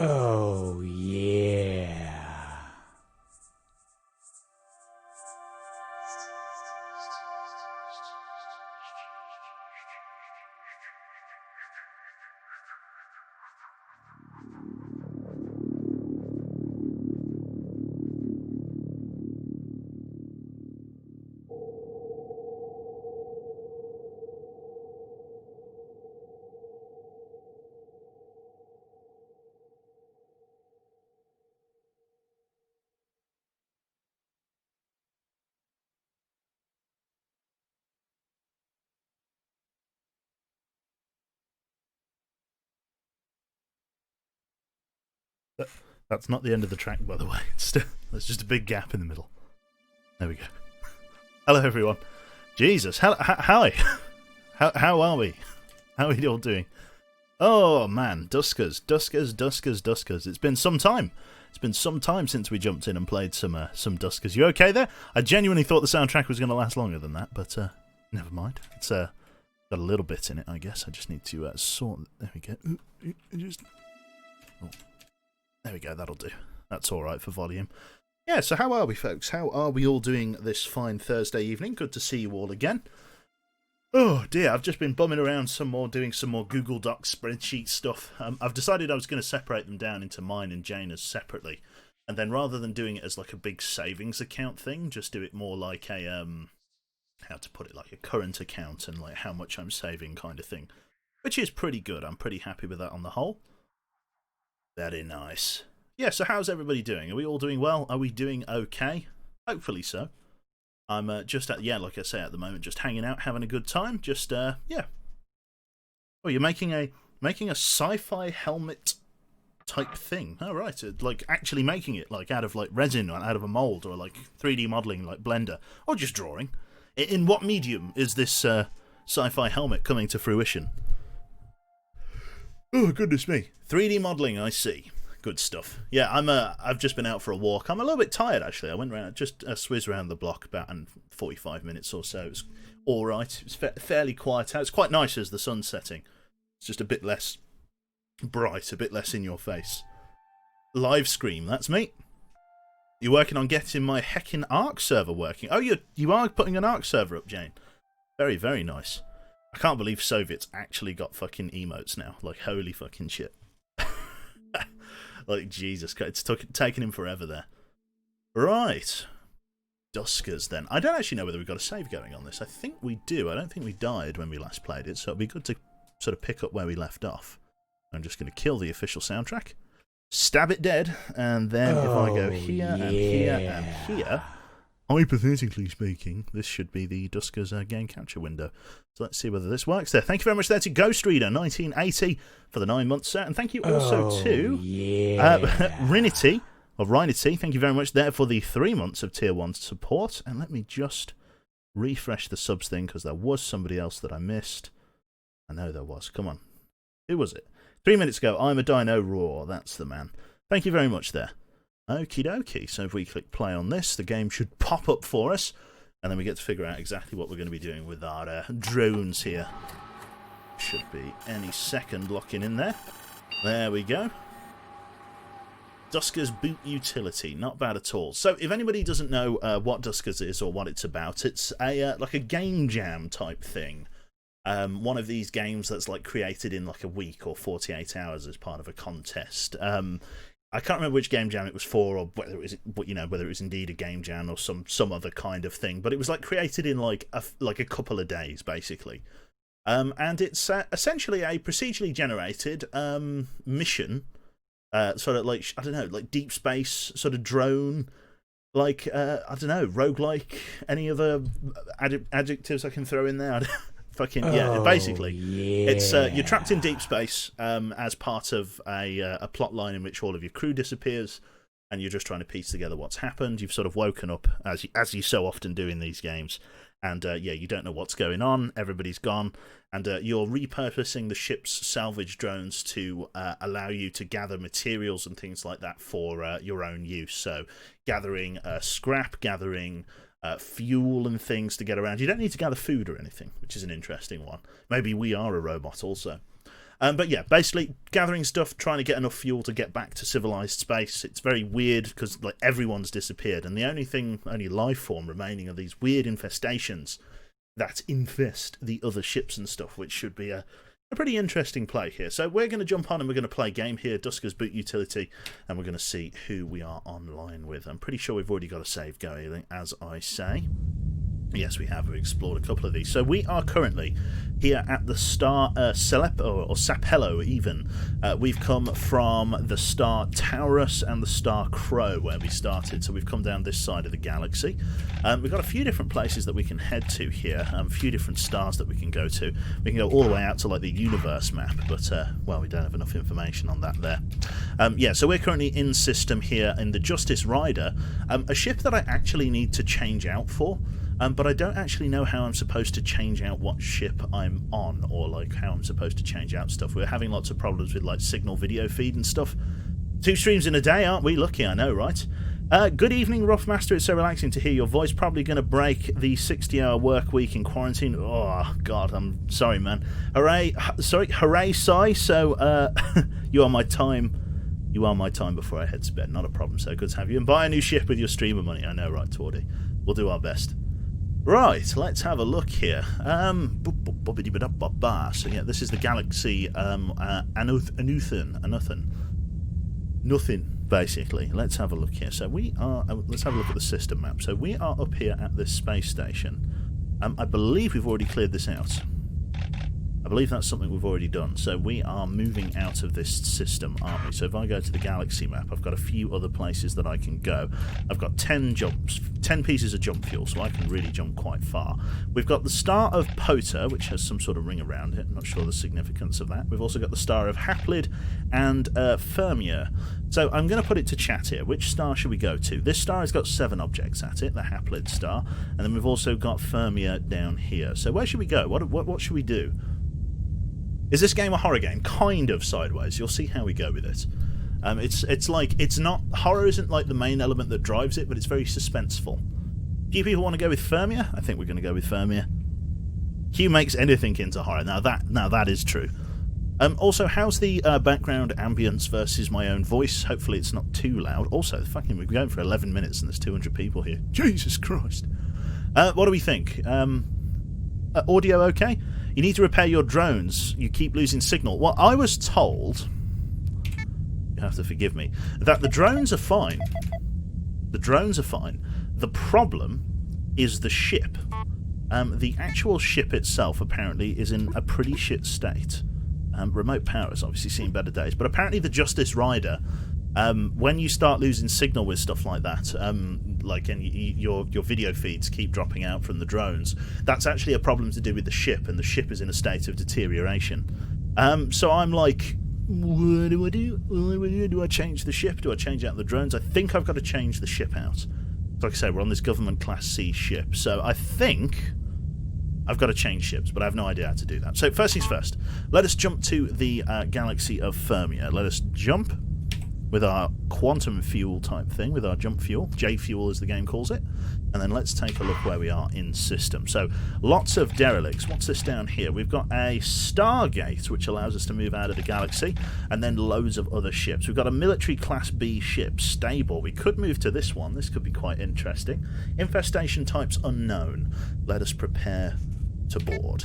Oh, yeah. That's not the end of the track, by the way. There's just a big gap in the middle. There we go. Hello, everyone. Jesus, hi. How are we? How are we all doing? Oh, man. Duskers. It's been some time. It's been some time since we jumped in and played some Duskers. You okay there? I genuinely thought the soundtrack was going to last longer than that, but never mind. It's got a little bit in it, I guess. I just need to sort... There we go. There we go, that'll do. That's alright for volume. Yeah, so how are we, folks? How are we all doing this fine Thursday evening? Good to see you all again. Oh dear, I've just been bumming around some more, doing some more Google Docs spreadsheet stuff. I've decided I was going to separate them down into mine and Jaina's separately. And then rather than doing it as like a big savings account thing, just do it more like a, how to put it, like a current account and like how much I'm saving kind of thing. Which is pretty good. I'm pretty happy with that on the whole. Very nice. Yeah, so how's everybody doing? Are we all doing well? Are we doing okay? Hopefully so. I'm just at, yeah, like I say, at the moment, just hanging out, having a good time. Just, yeah. Oh, you're making a sci-fi helmet type thing. Oh, right. Like, actually making it, like, out of, like, resin or out of a mold or, like, 3D modelling, like Blender. Or just drawing. In what medium is this sci-fi helmet coming to fruition? Oh, goodness me. 3D modelling, I see. Good stuff. Yeah, I've just been out for a walk. I'm a little bit tired, actually. I went around, just swizz around the block about 45 minutes or so. It was all right. It was fairly quiet out. It's quite nice as the sun's setting. It's just a bit less bright, a bit less in your face. Live Scream, that's me. You're working on getting my heckin' Ark server working. Oh, you are putting an Ark server up, Jane. Very, very nice. I can't believe Soviets actually got fucking emotes now. Like, holy fucking shit. Like, Jesus Christ. It's taken him forever there. Right. Duskers, then. I don't actually know whether we've got a save going on this. I think we do. I don't think we died when we last played it, so it'd be good to sort of pick up where we left off. I'm just going to kill the official soundtrack, stab it dead, and then if I go here and here and here, hypothetically speaking, this should be the Duskers game capture window. So let's see whether this works there. Thank you very much there to Ghost Reader 1980 for the 9 months set, and thank you also to Rinity, or Rhinity, thank you very much there for the 3 months of Tier 1 support. And let me just refresh the subs thing, because there was somebody else that I missed. I know there was. Come on. Who was it? 3 minutes ago, I'm a Dino Raw. That's the man. Thank you very much there. Okie dokie. So if we click play on this, the game should pop up for us. And then we get to figure out exactly what we're going to be doing with our drones here. Should be any second locking in there. There we go. Duskers boot utility, not bad at all. So if anybody doesn't know what Duskers is or what it's about, it's a like a game jam type thing. One of these games that's like created in like a week or 48 hours as part of a contest. I can't remember which game jam it was for, or whether it was, whether it was indeed a game jam or some other kind of thing. But it was like created in like a couple of days, basically. And it's essentially a procedurally generated mission, sort of like, I don't know, like deep space sort of drone, like I don't know, roguelike. Any other adjectives I can throw in there? Basically, it's you're trapped in deep space as part of a plot line in which all of your crew disappears, and you're just trying to piece together what's happened. You've sort of woken up, as you so often do in these games, and you don't know what's going on. Everybody's gone, and you're repurposing the ship's salvage drones to allow you to gather materials and things like that for your own use. So gathering scrap, gathering fuel and things to get around. You don't need to gather food or anything, which is an interesting one. Maybe we are a robot also. But yeah, basically gathering stuff, trying to get enough fuel to get back to civilized space. It's very weird because like everyone's disappeared, and the only life form remaining are these weird infestations that infest the other ships and stuff, which should be a pretty interesting play here. So we're going to jump on and we're going to play a game here, Duskers boot utility, and we're going to see who we are online with. I'm pretty sure we've already got a save going, as I say. Yes, we have. We've explored a couple of these. So we are currently here at the star Selepo, or Sapello even. We've come from the star Taurus and the star Crow where we started. So we've come down this side of the galaxy. We've got a few different places that we can head to here. A few different stars that we can go to. We can go all the way out to like the universe map, but well, we don't have enough information on that there. Yeah, so we're currently in system here in the Justice Rider, a ship that I actually need to change out for. But I don't actually know how I'm supposed to change out what ship I'm on, or like how I'm supposed to change out stuff. We're having lots of problems with like signal video feed and stuff. 2 streams in a day, aren't we? Lucky, I know, right? Good evening, Rough Master. It's so relaxing to hear your voice. Probably going to break the 60-hour work week in quarantine. Oh, God, I'm sorry, man. Hooray, Sai. So, you are my time. You are my time before I head to bed. Not a problem, so good to have you. And buy a new ship with your streamer money. I know, right, Twardy? We'll do our best. Right, let's have a look here. So yeah, this is the galaxy Nothing, basically. Let's have a look here. So we are, let's have a look at the system map. So we are up here at this space station. I believe we've already cleared this out. I believe that's something we've already done. So we are moving out of this system, aren't we? So if I go to the galaxy map, I've got a few other places that I can go. I've got 10 pieces of jump fuel, so I can really jump quite far. We've got the Star of Pota, which has some sort of ring around it. I'm not sure the significance of that. We've also got the Star of Haplid and Fermier. So I'm going to put it to chat here. Which star should we go to? This star has got 7 objects at it, the Haplid star. And then we've also got Fermier down here. So where should we go? What should we do? Is this game a horror game? Kind of sideways. You'll see how we go with it. It's like, it's not, horror isn't like the main element that drives it, but it's very suspenseful. Few people want to go with Fermier. I think we're going to go with Fermier. Hugh makes anything into horror. Now that is true. Also, how's the background ambience versus my own voice? Hopefully it's not too loud. Also, fucking, we're going for 11 minutes and there's 200 people here. Jesus Christ. What do we think? Audio okay? You need to repair your drones. You keep losing signal. Well, I was told, you have to forgive me, that the drones are fine. The drones are fine. The problem is the ship. The actual ship itself, apparently, is in a pretty shit state. Remote power has obviously seen better days. But apparently the Justice Rider, when you start losing signal with stuff like that, and your video feeds keep dropping out from the drones, that's actually a problem to do with the ship, and the ship is in a state of deterioration. So I'm like, what do I do? Do I change the ship? Do I change out the drones? I think I've got to change the ship out. Like I say, we're on this government Class C ship, so I think I've got to change ships, but I have no idea how to do that. So first things first, let us jump to the galaxy of Fermier. Let us jump. with our quantum fuel type thing, with our jump fuel. J fuel as the game calls it. And then let's take a look where we are in system. So lots of derelicts. What's this down here? We've got a Stargate, which allows us to move out of the galaxy, and then loads of other ships. We've got a military class B ship, stable. We could move to this one. This could be quite interesting. Infestation types unknown. Let us prepare to board.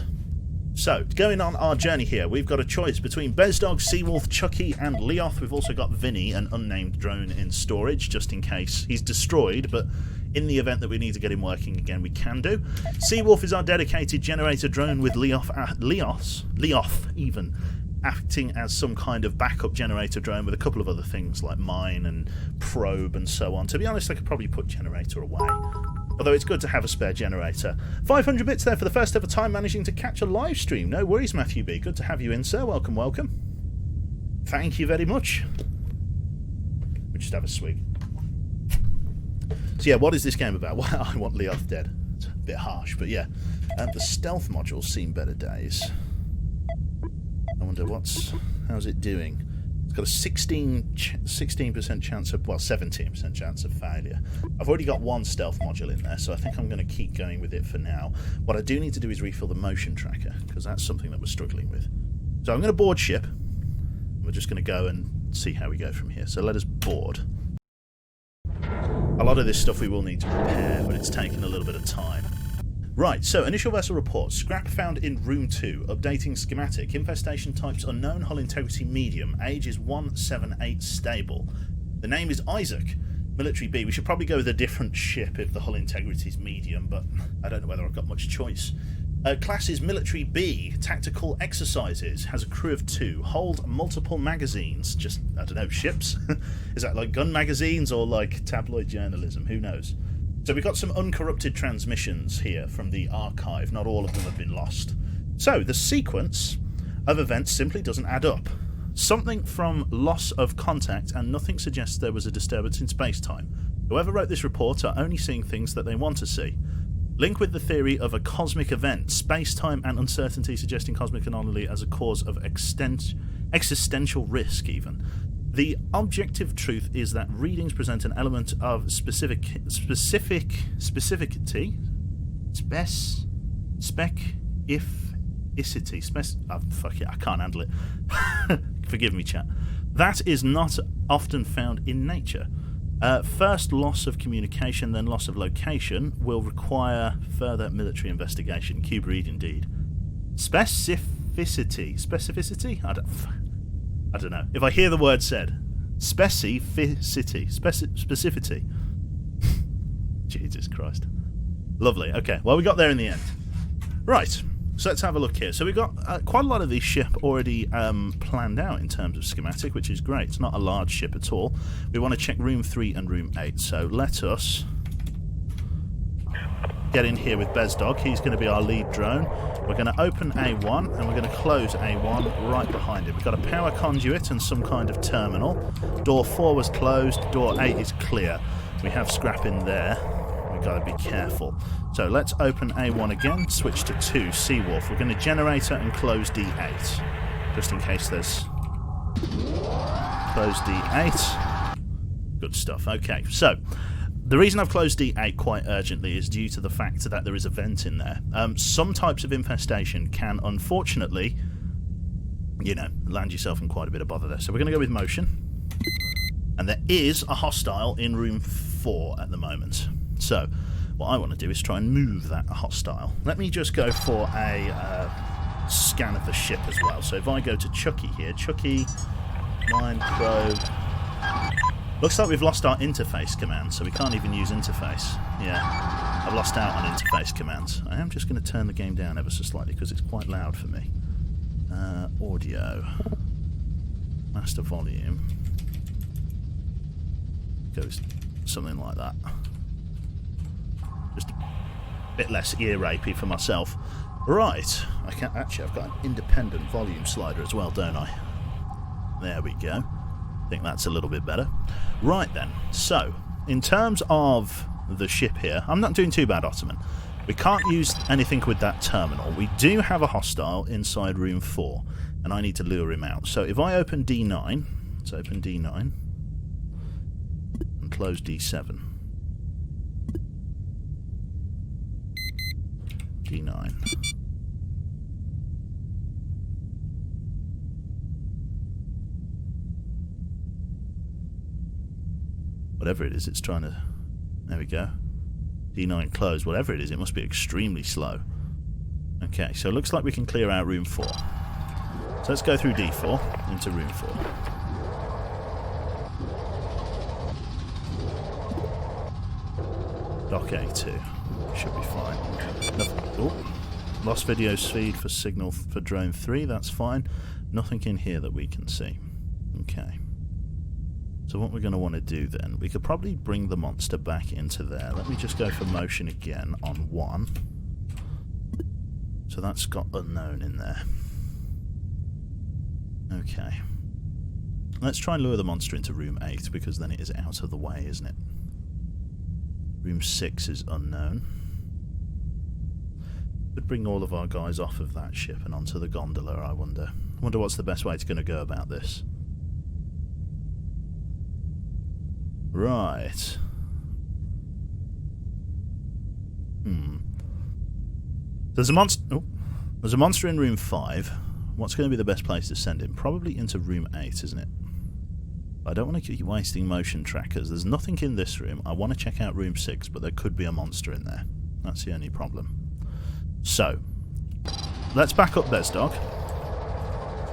So, going on our journey here, we've got a choice between Bezdog, Seawolf, Chucky, and Leoth. We've also got Vinny, an unnamed drone in storage, just in case he's destroyed, but in the event that we need to get him working again, we can do. Seawolf is our dedicated generator drone with Leoth even, acting as some kind of backup generator drone with a couple of other things like mine and probe and so on. To be honest, I could probably put generator away. Although it's good to have a spare generator. 500 bits there for the first ever time managing to catch a live stream. No worries, Matthew B. Good to have you in, sir. Welcome, welcome. Thank you very much. We just have a swig. So yeah, what is this game about? Well, I want Leoth dead. It's a bit harsh, but yeah. The stealth module's seen better days. I wonder how's it doing? It's got a 16% chance of, well, 17% chance of failure. I've already got one stealth module in there, so I think I'm going to keep going with it for now. What I do need to do is refill the motion tracker, because that's something that we're struggling with. So I'm going to board ship. We're just going to go and see how we go from here. So let us board. A lot of this stuff we will need to repair, but it's taken a little bit of time. Right, so initial vessel report. Scrap found in room 2. Updating schematic. Infestation types unknown. Hull integrity medium. Age is 178 stable. The name is Isaac. Military B. We should probably go with a different ship if the hull integrity is medium, but I don't know whether I've got much choice. Class is Military B. Tactical exercises. Has a crew of 2. Hold multiple magazines. Just, I don't know, ships? Is that like gun magazines or like tabloid journalism? Who knows? So we've got some uncorrupted transmissions here from the archive. Not all of them have been lost. So the sequence of events simply doesn't add up. Something from loss of contact, and nothing suggests there was a disturbance in space-time. Whoever wrote this report are only seeing things that they want to see. Link with the theory of a cosmic event, space-time and uncertainty suggesting cosmic anomaly as a cause of existential risk even. The objective truth is that readings present an element of specificity, fuck it, I can't handle it. Forgive me, chat. That is not often found in nature. First loss of communication, then loss of location will require further military investigation. Cube read indeed. Specificity? I don't know. If I hear the word said, specificity. Jesus Christ. Lovely. Okay, well, we got there in the end. Right, so let's have a look here. So we've got quite a lot of these ship already planned out in terms of schematic, which is great. It's not a large ship at all. We want to check room 3 and room 8. So let us get in here with Bezdog. He's going to be our lead drone. We're going to open A1 and we're going to close A1 right behind it. We've got a power conduit and some kind of terminal. Door 4 was closed. Door 8 is clear. We have scrap in there. We've got to be careful. So let's open A1 again. Switch to 2. Seawolf. We're going to generator and close D8. Just in case there's... Close D8. Good stuff. Okay, so... The reason I've closed D8 quite urgently is due to the fact that there is a vent in there. Some types of infestation can, unfortunately, land yourself in quite a bit of bother there. So we're going to go with motion. And there is a hostile in room 4 at the moment. So what I want to do is try and move that hostile. Let me just go for a scan of the ship as well. So if I go to Chucky here, Chucky, mine, probe... Looks like we've lost our interface command, so we can't even use interface. Yeah, I've lost out on interface commands. I am just going to turn the game down ever so slightly because it's quite loud for me. Audio. Master volume. Goes something like that. Just a bit less ear rapey for myself. Right, I've got an independent volume slider as well, don't I? There we go. I think that's a little bit better. Right then, so, in terms of the ship here, I'm not doing too bad, Ottoman. We can't use anything with that terminal. We do have a hostile inside room 4, and I need to lure him out. So if I open D9, let's open D9, and close D7. D9. Whatever it is, it's trying to... There we go. D9 close. Whatever it is, it must be extremely slow. Okay, so it looks like we can clear out room 4. So let's go through D4 into room 4. Dock A2. Should be fine. Nothing. Oh, lost videos feed for signal for drone 3. That's fine. Nothing in here that we can see. Okay. So what we're going to want to do then, we could probably bring the monster back into there. Let me just go for motion again on 1. So that's got unknown in there. Okay. Let's try and lure the monster into room 8, because then it is out of the way, isn't it? Room 6 is unknown. Could bring all of our guys off of that ship and onto the gondola, I wonder. I wonder what's the best way to go about this. Right. There's a monster. Oh, there's a monster in room 5. What's going to be the best place to send him? Probably into room 8, isn't it? I don't want to keep wasting motion trackers. There's nothing in this room. I want to check out room 6, but there could be a monster in there. That's the only problem. So, let's back up Bezdog.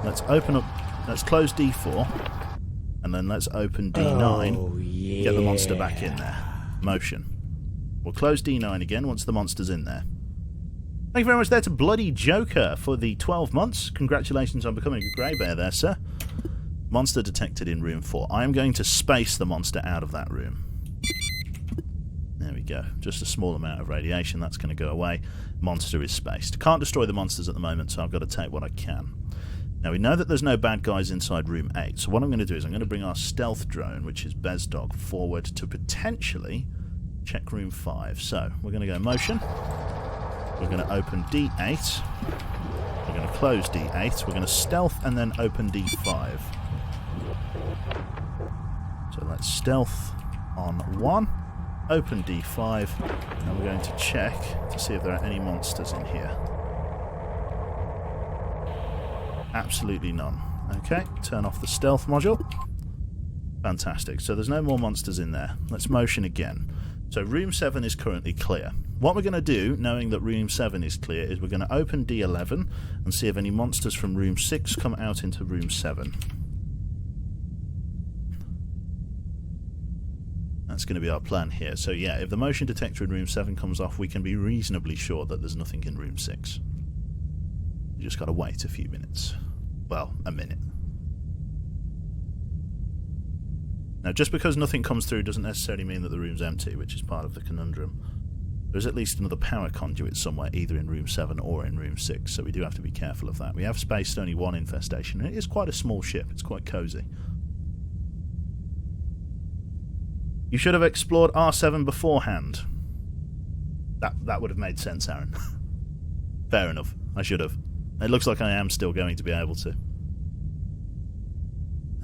Let's open up. Let's close D4. And then let's open D9. Oh, yeah. Get the monster back in there. Motion. We'll close D9 again once the monster's in there. Thank you very much there to Bloody Joker for the 12 months. Congratulations on becoming a grey bear there, sir. Monster detected in room 4. I am going to space the monster out of that room. There we go. Just a small amount of radiation. That's going to go away. Monster is spaced. Can't destroy the monsters at the moment, so I've got to take what I can. Now, we know that there's no bad guys inside room 8, so what I'm going to do is I'm going to bring our stealth drone, which is Bezdog, forward to potentially check room 5. So, we're going to go motion. We're going to open D8. We're going to close D8. We're going to stealth and then open D5. So let's stealth on 1, open D5, and we're going to check to see if there are any monsters in here. Absolutely none. Okay, turn off the stealth module. Fantastic. So there's no more monsters in there. Let's motion again. So room 7 is currently clear. What we're going to do, knowing that room 7 is clear, is we're going to open D11 and see if any monsters from room 6 come out into room 7. That's going to be our plan here. So yeah, if the motion detector in room 7 comes off, we can be reasonably sure that there's nothing in room 6. You just got to wait a few minutes. Well, a minute. Now, just because nothing comes through doesn't necessarily mean that the room's empty, which is part of the conundrum. There's at least another power conduit somewhere, either in room 7 or in room 6, so we do have to be careful of that. We have spaced only one infestation, and it is quite a small ship. It's quite cosy. You should have explored R7 beforehand. That would have made sense, Aaron. Fair enough. I should have. It looks like I am still going to be able to.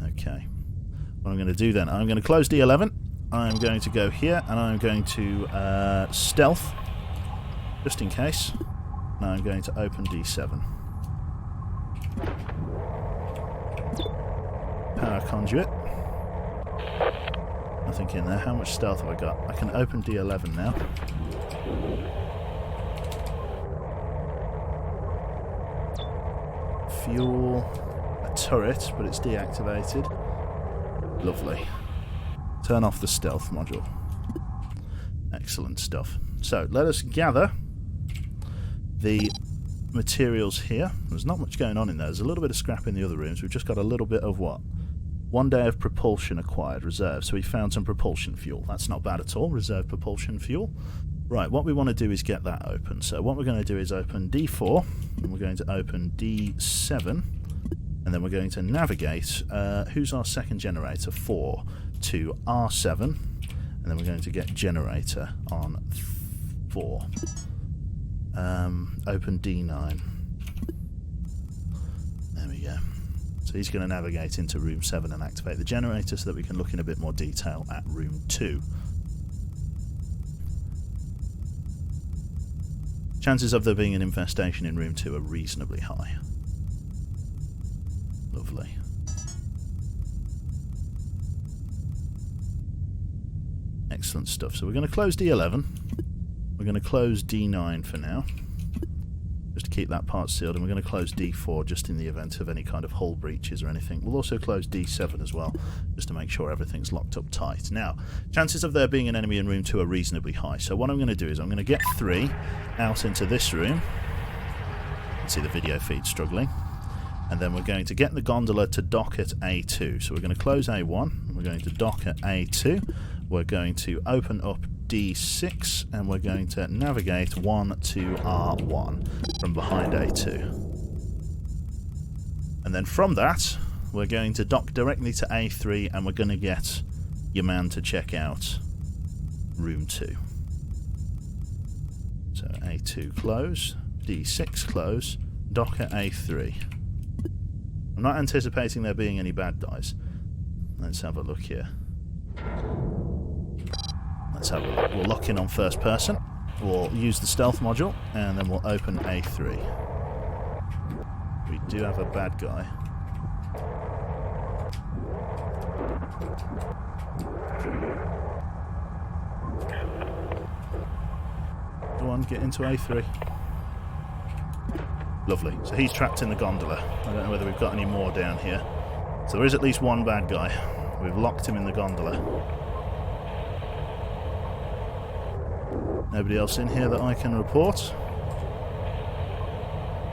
Okay. What I'm going to do then, I'm going to close D11. I'm going to go here, and I'm going to stealth, just in case. Now I'm going to open D7. Power conduit. Nothing in there. How much stealth have I got? I can open D11 now. Fuel, a turret, but it's deactivated. Lovely. Turn off the stealth module. Excellent stuff. So, let us gather the materials here. There's not much going on in there. There's a little bit of scrap in the other rooms. We've just got a little bit of what? 1 day of propulsion acquired, reserve. So we found some propulsion fuel. That's not bad at all, reserve propulsion fuel. Right, what we want to do is get that open. So what we're going to do is open D4, and we're going to open D7, and then we're going to navigate, who's our second generator? 4, to R7, and then we're going to get generator on 4. Open D9. There we go. So he's going to navigate into room 7 and activate the generator so that we can look in a bit more detail at room 2. Chances of there being an infestation in room 2 are reasonably high. Lovely. Excellent stuff. So we're going to close D11. We're going to close D9 for now, just to keep that part sealed, and we're going to close D4 just in the event of any kind of hull breaches or anything. We'll also close D7 as well, just to make sure everything's locked up tight. Now, chances of there being an enemy in room 2 are reasonably high, so what I'm going to do is I'm going to get 3 out into this room. You can see the video feed struggling. And then we're going to get the gondola to dock at A2. So we're going to close A1, we're going to dock at A2, we're going to open up D6, and we're going to navigate 1 to R1 from behind A2. And then from that, we're going to dock directly to A3, and we're going to get your man to check out room 2. So A2 close, D6 close, dock at A3. I'm not anticipating there being any bad guys. Let's have a look here. Let's have a look. We'll lock in on first person. We'll use the stealth module, and then we'll open A3. We do have a bad guy. Go on, get into A3. Lovely. So he's trapped in the gondola. I don't know whether we've got any more down here. So there is at least one bad guy. We've locked him in the gondola. Nobody else in here that I can report?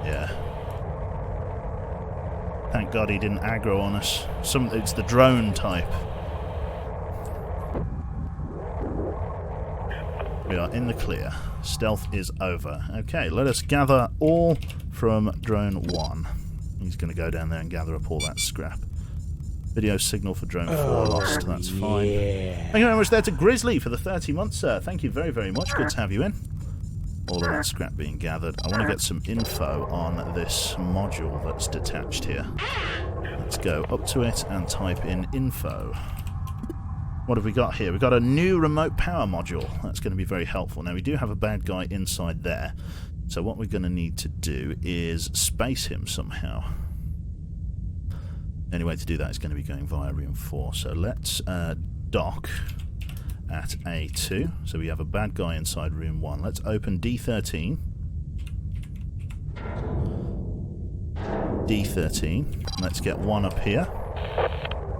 Yeah. Thank God he didn't aggro on us. It's the drone type. We are in the clear. Stealth is over. Okay, let us gather all from drone 1. He's going to go down there and gather up all that scrap. Video signal for drone 4 lost. That's fine. Thank you very much there to Grizzly for the 30 months, sir. Thank you very, very much. Good to have you in. All of that scrap being gathered. I want to get some info on this module that's detached here. Let's go up to it and type in info. What have we got here? We've got a new remote power module. That's going to be very helpful. Now, we do have a bad guy inside there. So what we're going to need to do is space him somehow. The only way to do that is going to be going via room 4. So let's dock at A2. So we have a bad guy inside room 1. Let's open D13. D13. Let's get 1 up here.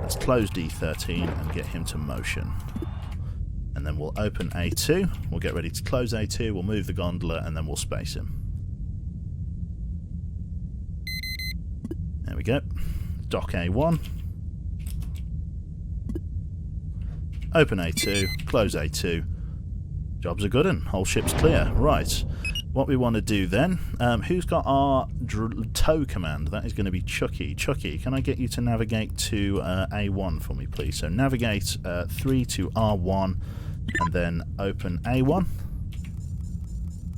Let's close D13 and get him to motion. And then we'll open A2. We'll get ready to close A2. We'll move the gondola and then we'll space him. There we go. Dock A1. Open A2. Close A2. Job's a good one. Whole ship's clear. Right. What we want to do then, who's got our tow command? That is going to be Chucky. Chucky, can I get you to navigate to A1 for me, please? So navigate 3 to R1 and then open A1.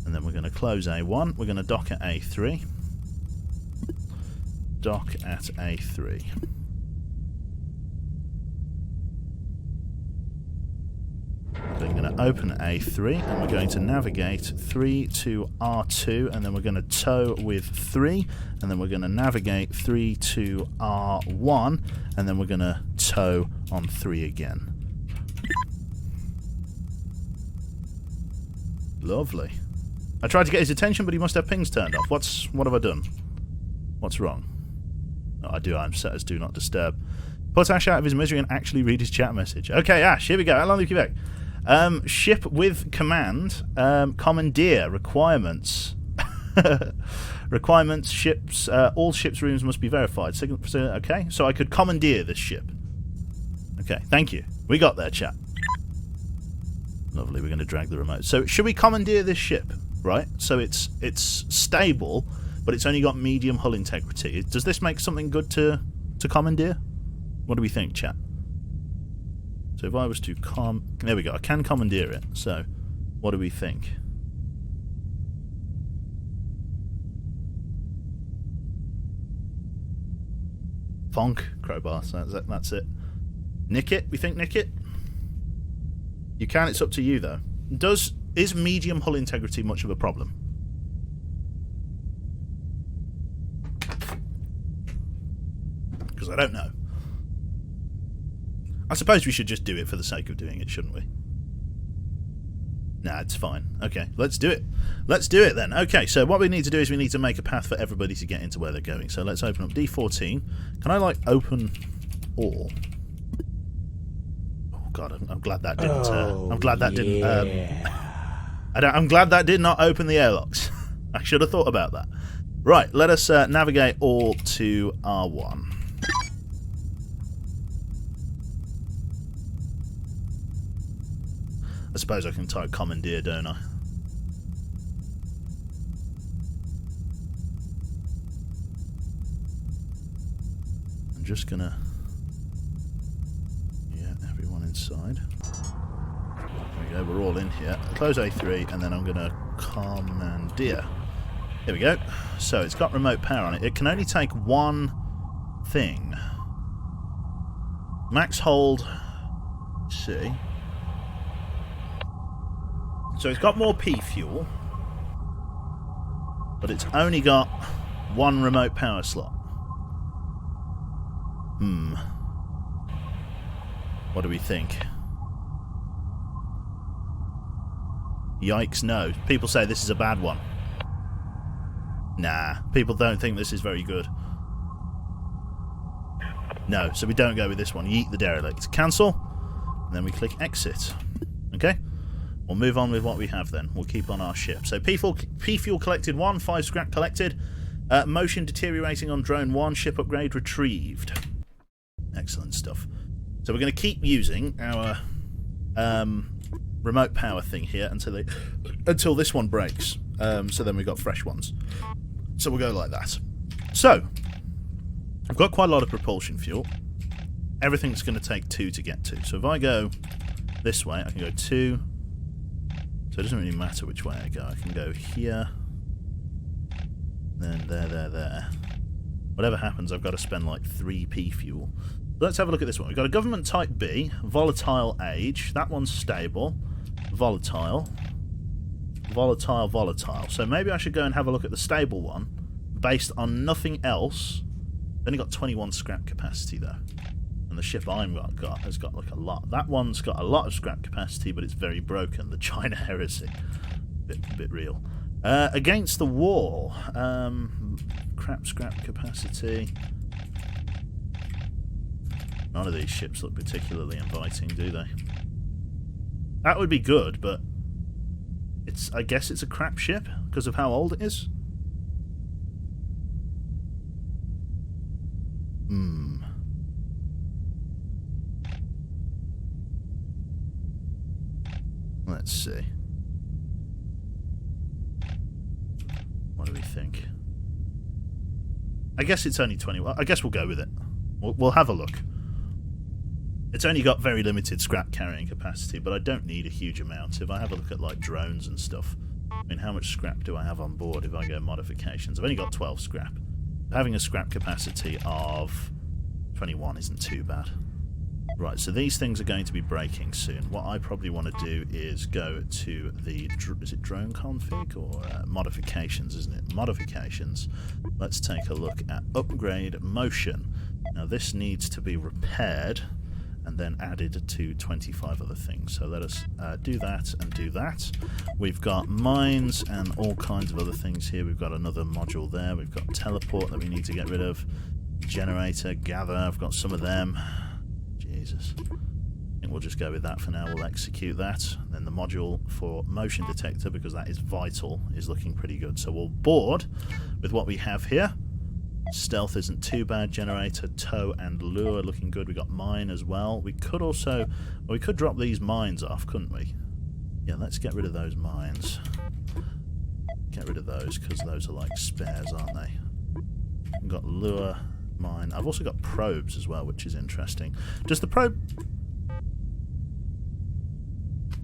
And then we're going to close A1. We're going to dock at A3. Dock at A3. Then we're going to open A3 and we're going to navigate 3 to R2 and then we're going to tow with 3 and then we're going to navigate 3 to R1 and then we're going to tow on 3 again. Lovely. I tried to get his attention but he must have pings turned off. What have I done? What's wrong? Oh, I'm set as do not disturb. Put Ash out of his misery and actually read his chat message. Okay, Ash, here we go. How long do you keep back? Ship with command, commandeer, requirements. Requirements, ships, all ships' rooms must be verified. Okay, so I could commandeer this ship. Okay, thank you. We got there, chat. Lovely, we're going to drag the remote. So, should we commandeer this ship? Right, so it's stable, but it's only got medium hull integrity. Does this make something good to commandeer? What do we think, chat? So if I was to there we go, I can commandeer it. So, what do we think? Bonk. Crowbar. So that's it. Nick it? We think nick it? You can. It's up to you, though. Is medium hull integrity much of a problem? Because I don't know. I suppose we should just do it for the sake of doing it, shouldn't we? Nah, it's fine. Okay, let's do it. Let's do it then. Okay, so what we need to do is we need to make a path for everybody to get into where they're going. So let's open up D14. Can I, like, open all? Oh, God, I'm glad that didn't... I'm glad that didn't... I'm glad that did not open the airlocks. I should have thought about that. Right, let us navigate all to R1. I suppose I can type commandeer, don't I? I'm just gonna... Yeah, everyone inside. There we go, we're all in here. Close A3, and then I'm gonna commandeer. Here we go. So, it's got remote power on it. It can only take one thing. Max hold... Let's see... So it's got more P fuel, but it's only got one remote power slot. What do we think? Yikes, no. People say this is a bad one. Nah, people don't think this is very good. No, so we don't go with this one. Yeet the derelict. Cancel, and then we click exit. Okay? We'll move on with what we have then. We'll keep on our ship. So P-fuel collected 1, 5 scrap collected. Motion deteriorating on drone 1, ship upgrade retrieved. Excellent stuff. So we're going to keep using our remote power thing here until this one breaks. So then we've got fresh ones. So we'll go like that. So, I've got quite a lot of propulsion fuel. Everything's going to take 2 to get to. So if I go this way, I can go 2... So it doesn't really matter which way I go. I can go here, then there. Whatever happens, I've got to spend like 3p fuel. Let's have a look at this one. We've got a government type B, volatile age. That one's stable. Volatile. So maybe I should go and have a look at the stable one, based on nothing else. Only got 21 scrap capacity though. And the ship I've got has got like a lot. That one's got a lot of scrap capacity, but it's very broken. The China heresy, bit real. Against the wall, scrap capacity. None of these ships look particularly inviting, do they? That would be good, but I guess it's a crap ship because of how old it is. Let's see. What do we think? I guess it's only 21. I guess we'll go with it. We'll have a look. It's only got very limited scrap carrying capacity, but I don't need a huge amount. If I have a look at like drones and stuff, I mean, how much scrap do I have on board if I go modifications? I've only got 12 scrap. Having a scrap capacity of 21 isn't too bad. Right, so these things are going to be breaking soon. What I probably want to do is go to the... Is it drone config or modifications, isn't it? Modifications. Let's take a look at upgrade motion. Now this needs to be repaired and then added to 25 other things. So let us do that and do that. We've got mines and all kinds of other things here. We've got another module there. We've got teleport that we need to get rid of. Generator, gather, I've got some of them. Jesus. I think we'll just go with that for now. We'll execute that. Then the module for motion detector, because that is vital, is looking pretty good. So we'll board with what we have here. Stealth isn't too bad. Generator, tow, and lure looking good. We got mine as well. We could also... Well, we could drop these mines off, couldn't we? Yeah, let's get rid of those mines. Get rid of those, because those are like spares, aren't they? We've got lure, mine. I've also got probes as well, which is interesting. Does the probe...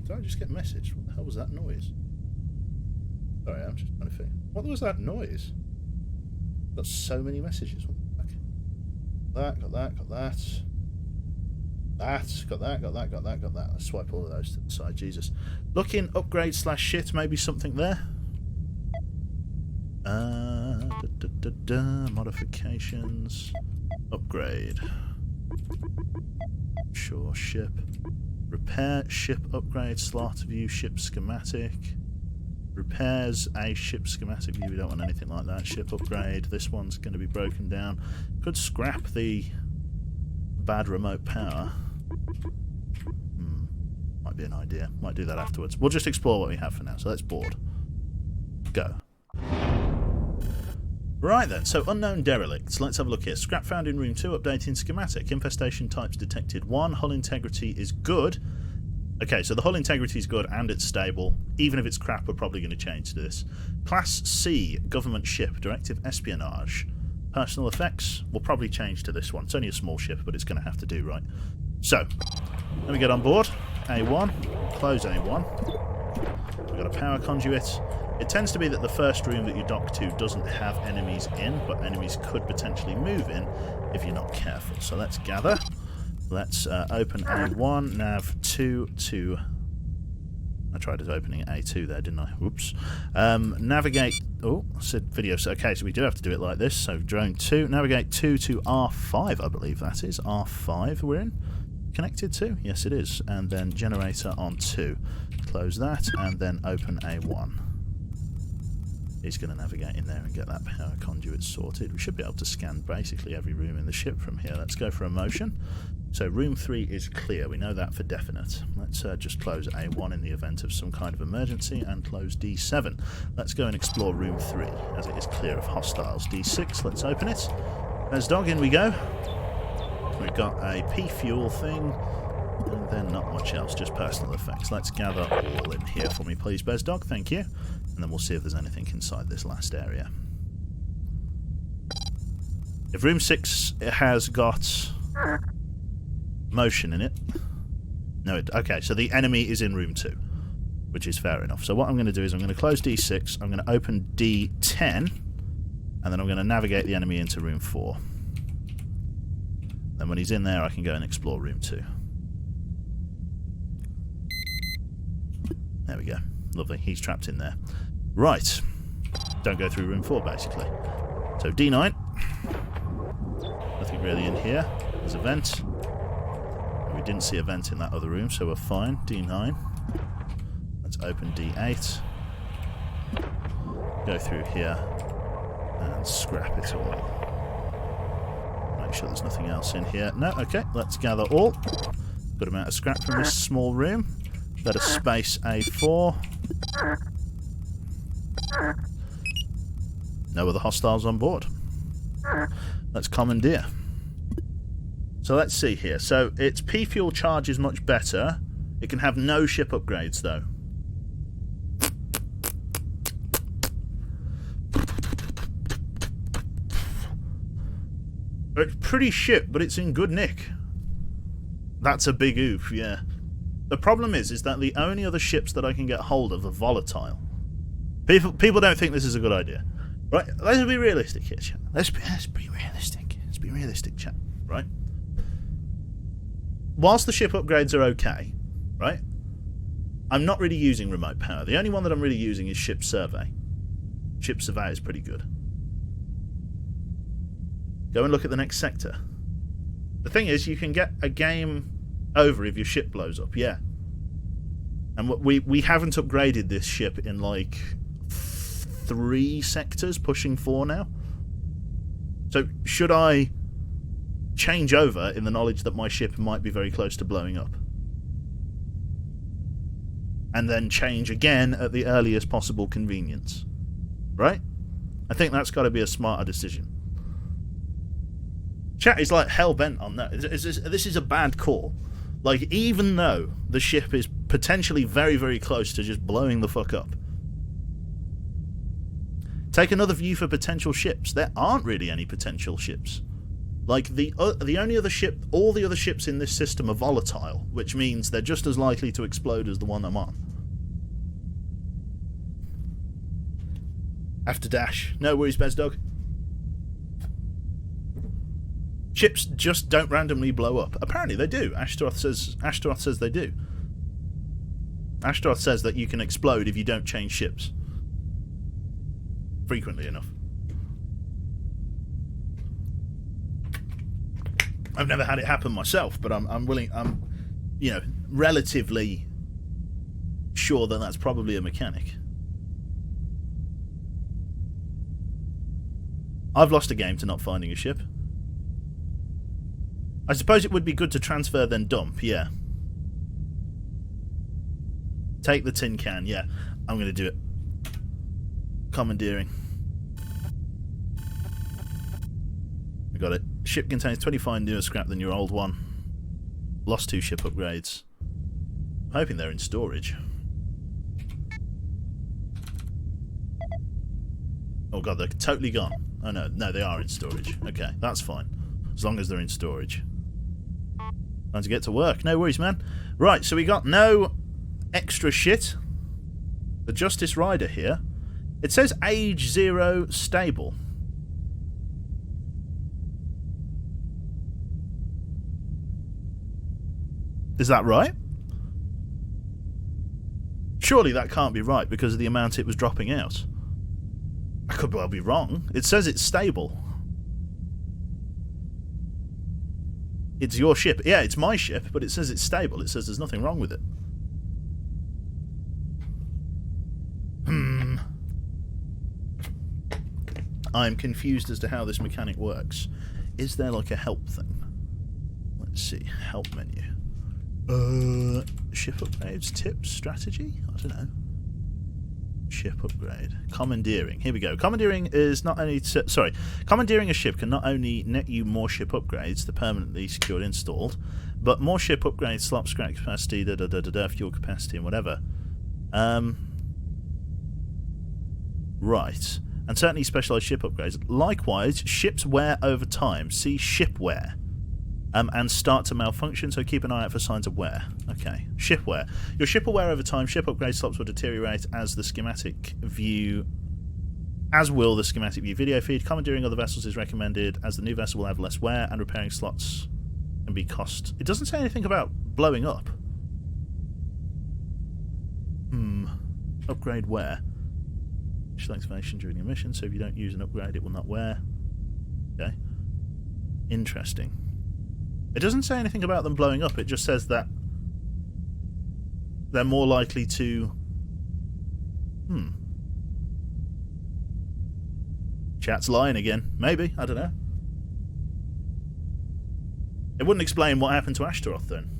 Did I just get a message? What the hell was that noise? Sorry, I'm just trying to think. What was that noise? Got so many messages. What the fuck? Got that. Got that. Got that. Let's swipe all of those to the side. Jesus. Looking upgrade / shit. Maybe something there. Modifications. Upgrade. Sure, ship. Repair ship upgrade. Slot view ship schematic. Repairs a ship schematic view. We don't want anything like that. Ship upgrade. This one's going to be broken down. Could scrap the bad remote power. Might be an idea. Might do that afterwards. We'll just explore what we have for now. So let's board. Go. Right then, so unknown derelicts. Let's have a look here. Scrap found in room 2, updating schematic. Infestation types detected 1. Hull integrity is good. Okay, so the hull integrity is good and it's stable. Even if it's crap, we're probably going to change to this. Class C, government ship, directive espionage. Personal effects, we'll probably change to this one. It's only a small ship, but it's going to have to do, right? So, let me get on board. A1, close A1. We've got a power conduit. It tends to be that the first room that you dock to doesn't have enemies in, but enemies could potentially move in if you're not careful. So let's gather. Let's open A1, nav 2 to... I tried opening A2 there, didn't I? Whoops. Navigate... Oh, I said video. Okay, so we do have to do it like this. So drone 2, navigate 2 to R5, I believe that is. R5 we're in. Connected to? Yes, it is. And then generator on 2. Close that, and then open A1. He's going to navigate in there and get that power conduit sorted. We should be able to scan basically every room in the ship from here. Let's go for a motion. So room 3 is clear. We know that for definite. Let's just close A1 in the event of some kind of emergency and close D7. Let's go and explore room 3 as it is clear of hostiles. D6, let's open it. There's dog, in we go. We've got a P fuel thing, and then not much else, just personal effects. Let's gather all in here for me, please, Bezdog. Thank you. And then we'll see if there's anything inside this last area. If room 6 has got motion in it. No, okay, so the enemy is in room 2, which is fair enough. So what I'm going to do is I'm going to close D6, I'm going to open D10, and then I'm going to navigate the enemy into room 4. Then when he's in there, I can go and explore room 2. There we go. Lovely. He's trapped in there. Right. Don't go through room 4, basically. So D9. Nothing really in here. There's a vent. We didn't see a vent in that other room, so we're fine. D9. Let's open D8. Go through here and scrap it all. Make sure there's nothing else in here. No, okay. Let's gather all. Good amount of scrap from this small room. Better space A4. No other hostiles on board. Let's commandeer. So let's see here. So its P fuel charge is much better. It can have no ship upgrades though. It's pretty shit, but it's in good nick. That's a big oof, yeah. The problem is that the only other ships that I can get hold of are volatile. People don't think this is a good idea. Right? Let's be realistic here, chat. Let's be realistic. Let's be realistic, chat. Right? Whilst the ship upgrades are okay, right? I'm not really using remote power. The only one that I'm really using is ship survey. Ship survey is pretty good. Go and look at the next sector. The thing is, you can get a game over if your ship blows up, yeah. And we haven't upgraded this ship in like 3 sectors, pushing 4 now. So should I change over in the knowledge that my ship might be very close to blowing up? And then change again at the earliest possible convenience. Right? I think that's got to be a smarter decision. Chat is like hell-bent on that. This is a bad call. Like, even though the ship is potentially very, very close to just blowing the fuck up. Take another view for potential ships. There aren't really any potential ships. Like, the only other ship, all the other ships in this system are volatile, which means they're just as likely to explode as the one I'm on. After dash. No worries, Bezdog. ships just don't randomly blow up. Apparently they do. Ashtaroth says they do. Ashtaroth says that you can explode if you don't change ships. Frequently enough. I've never had it happen myself, but I'm you know, relatively sure that that's probably a mechanic. I've lost a game to not finding a ship. I suppose it would be good to transfer then dump, yeah. Take the tin can, yeah. I'm going to do it. Commandeering. We got it. Ship contains 25 newer scrap than your old one. Lost 2 ship upgrades. I'm hoping they're in storage. Oh god, they're totally gone. Oh no, they are in storage. Okay, that's fine. As long as they're in storage. Time to get to work. No worries, man. Right, so we got no extra shit. The Justice Rider here. It says age 0 stable. Is that right? Surely that can't be right because of the amount it was dropping out. I could well be wrong. It says it's stable. It's your ship. Yeah, it's my ship, but it says it's stable. It says there's nothing wrong with it. I'm confused as to how this mechanic works. Is there like a help thing? Let's see. Help menu. Ship upgrades, tips, strategy? I don't know. Ship upgrade. Commandeering. Here we go. Commandeering is not only... commandeering a ship can not only net you more ship upgrades, the permanently secured installed, but more ship upgrades, slot scrap capacity, fuel capacity, and whatever. Right. And certainly specialised ship upgrades. Likewise, ships wear over time. See ship wear. And start to malfunction, so keep an eye out for signs of wear. Okay. Ship wear. Your ship will wear over time. Ship upgrade slots will deteriorate as the schematic view... As will the schematic view video feed. Commandeering other vessels is recommended, as the new vessel will have less wear, and repairing slots can be cost... It doesn't say anything about blowing up. Upgrade wear. Initial activation during your mission, so if you don't use an upgrade, it will not wear. Okay. Interesting. It doesn't say anything about them blowing up, it just says that they're more likely to... Chat's lying again. Maybe, I don't know. It wouldn't explain what happened to Ashtaroth then.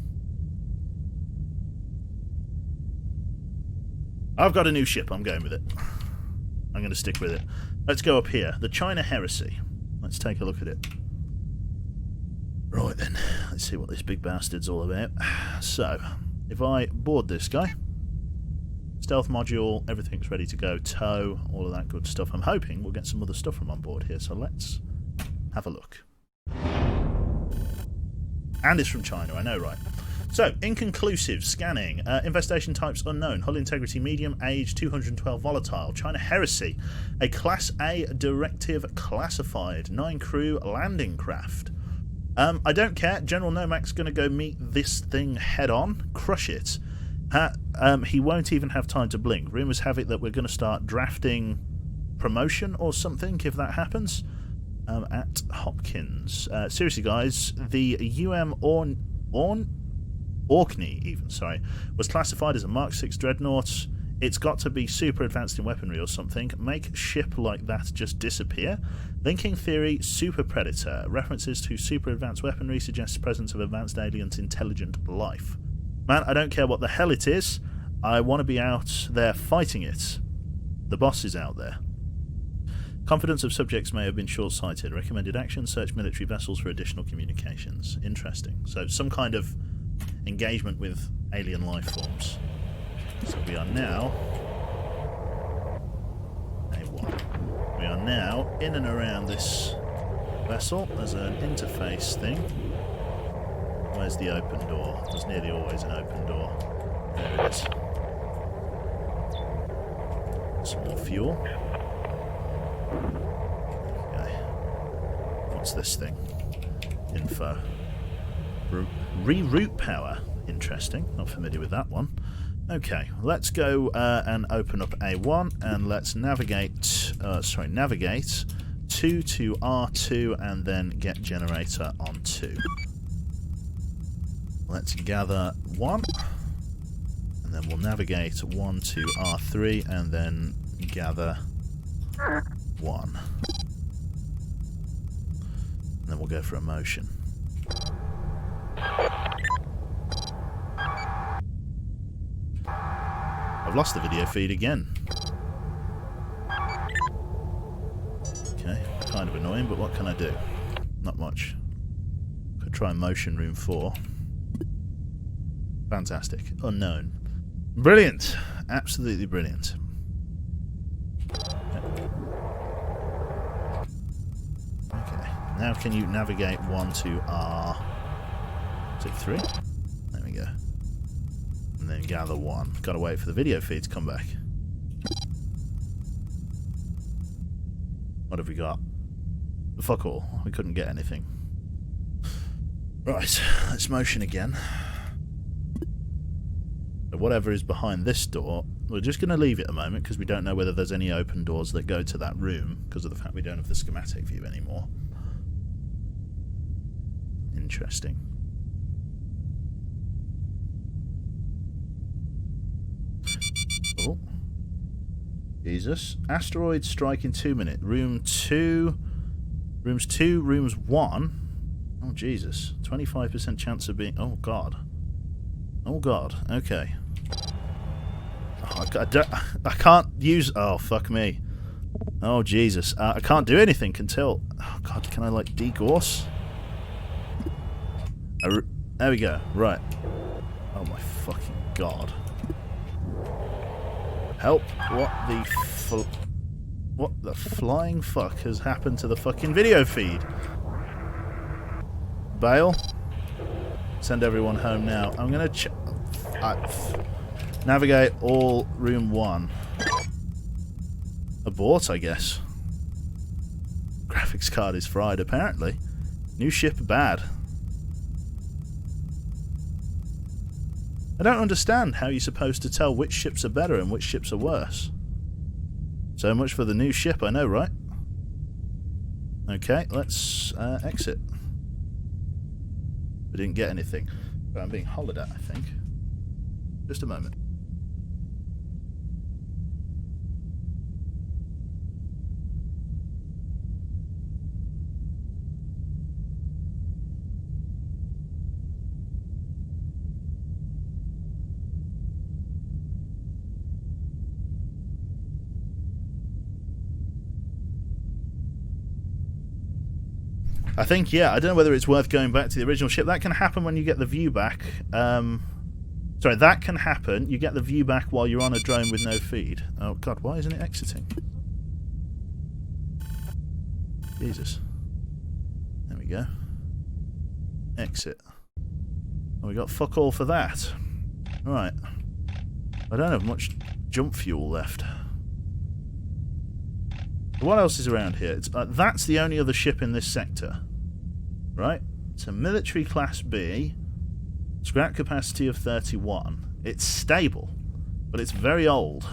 I've got a new ship, I'm going with it. I'm going to stick with it. Let's go up here. The China Heresy. Let's take a look at it. Right then, let's see what this big bastard's all about. So, if I board this guy, stealth module, everything's ready to go, tow, all of that good stuff. I'm hoping we'll get some other stuff from on board here, so let's have a look. And it's from China, I know, right? So, inconclusive, scanning, infestation types unknown, hull integrity medium, age 212 volatile, China Heresy, a Class A directive classified, 9 crew, landing craft. I don't care, General Nomac's going to go meet this thing head on, crush it. He won't even have time to blink. Rumours have it that we're going to start drafting promotion or something if that happens. At Hopkins. Seriously guys, the Orkney even, was classified as a Mark 6 dreadnought. It's got to be super advanced in weaponry or something. Make ship like that just disappear. Linking theory, super predator. References to super advanced weaponry suggests presence of advanced aliens' intelligent life. Man, I don't care what the hell it is. I want to be out there fighting it. The boss is out there. Confidence of subjects may have been short-sighted. Recommended action, search military vessels for additional communications. Interesting. So some kind of engagement with alien life forms. So we are now... We are now in and around this vessel. There's an interface thing. Where's the open door? There's nearly always an open door. There it is. Some more fuel. Okay. What's this thing? info. Reroute power. Interesting. Not familiar with that one. Okay, let's go and open up A1 and let's navigate. Navigate 2 to R2 and then get generator on 2. Let's gather 1 and then we'll navigate 1 to R3 and then gather 1. And then we'll go for a motion. I've lost the video feed again. Okay, kind of annoying, but what can I do? Not much. Could try motion room 4. Fantastic. Unknown. Brilliant. Absolutely brilliant. Okay. Now can you navigate 1 to R... Is it 3? There we go. And then gather 1. Gotta wait for the video feed to come back. What have we got? Fuck all. We couldn't get anything. Right, let's motion again. So whatever is behind this door, we're just going to leave it a moment because we don't know whether there's any open doors that go to that room because of the fact we don't have the schematic view anymore. Interesting. Oh. Jesus. Asteroid strike in 2 minutes. Room 2. Rooms 2, rooms 1. Oh, Jesus. 25% chance of being... Oh, God. Oh, God. Okay. Oh, I can't use... Oh, fuck me. Oh, Jesus. I can't do anything until... Oh, God. Can I, like, degauss? There we go. Right. Oh, my fucking God. Help. What the flying fuck has happened to the fucking video feed? Bail. Send everyone home now. I'm gonna navigate all room 1. Abort, I guess. Graphics card is fried, apparently. New ship bad. I don't understand how you're supposed to tell which ships are better and which ships are worse. So much for the new ship, I know, right? Okay, let's exit. We didn't get anything. But I'm being hollered at, I think. Just a moment. I think, yeah, I don't know whether it's worth going back to the original ship. That can happen when you get the view back. Sorry, that can happen. You get the view back while you're on a drone with no feed. Oh, God, why isn't it exiting? Jesus. There we go. Exit. Oh, we got fuck all for that. Right. I don't have much jump fuel left. What else is around here? That's the only other ship in this sector. Right? It's a military class B. Scrap capacity of 31. It's stable, but it's very old.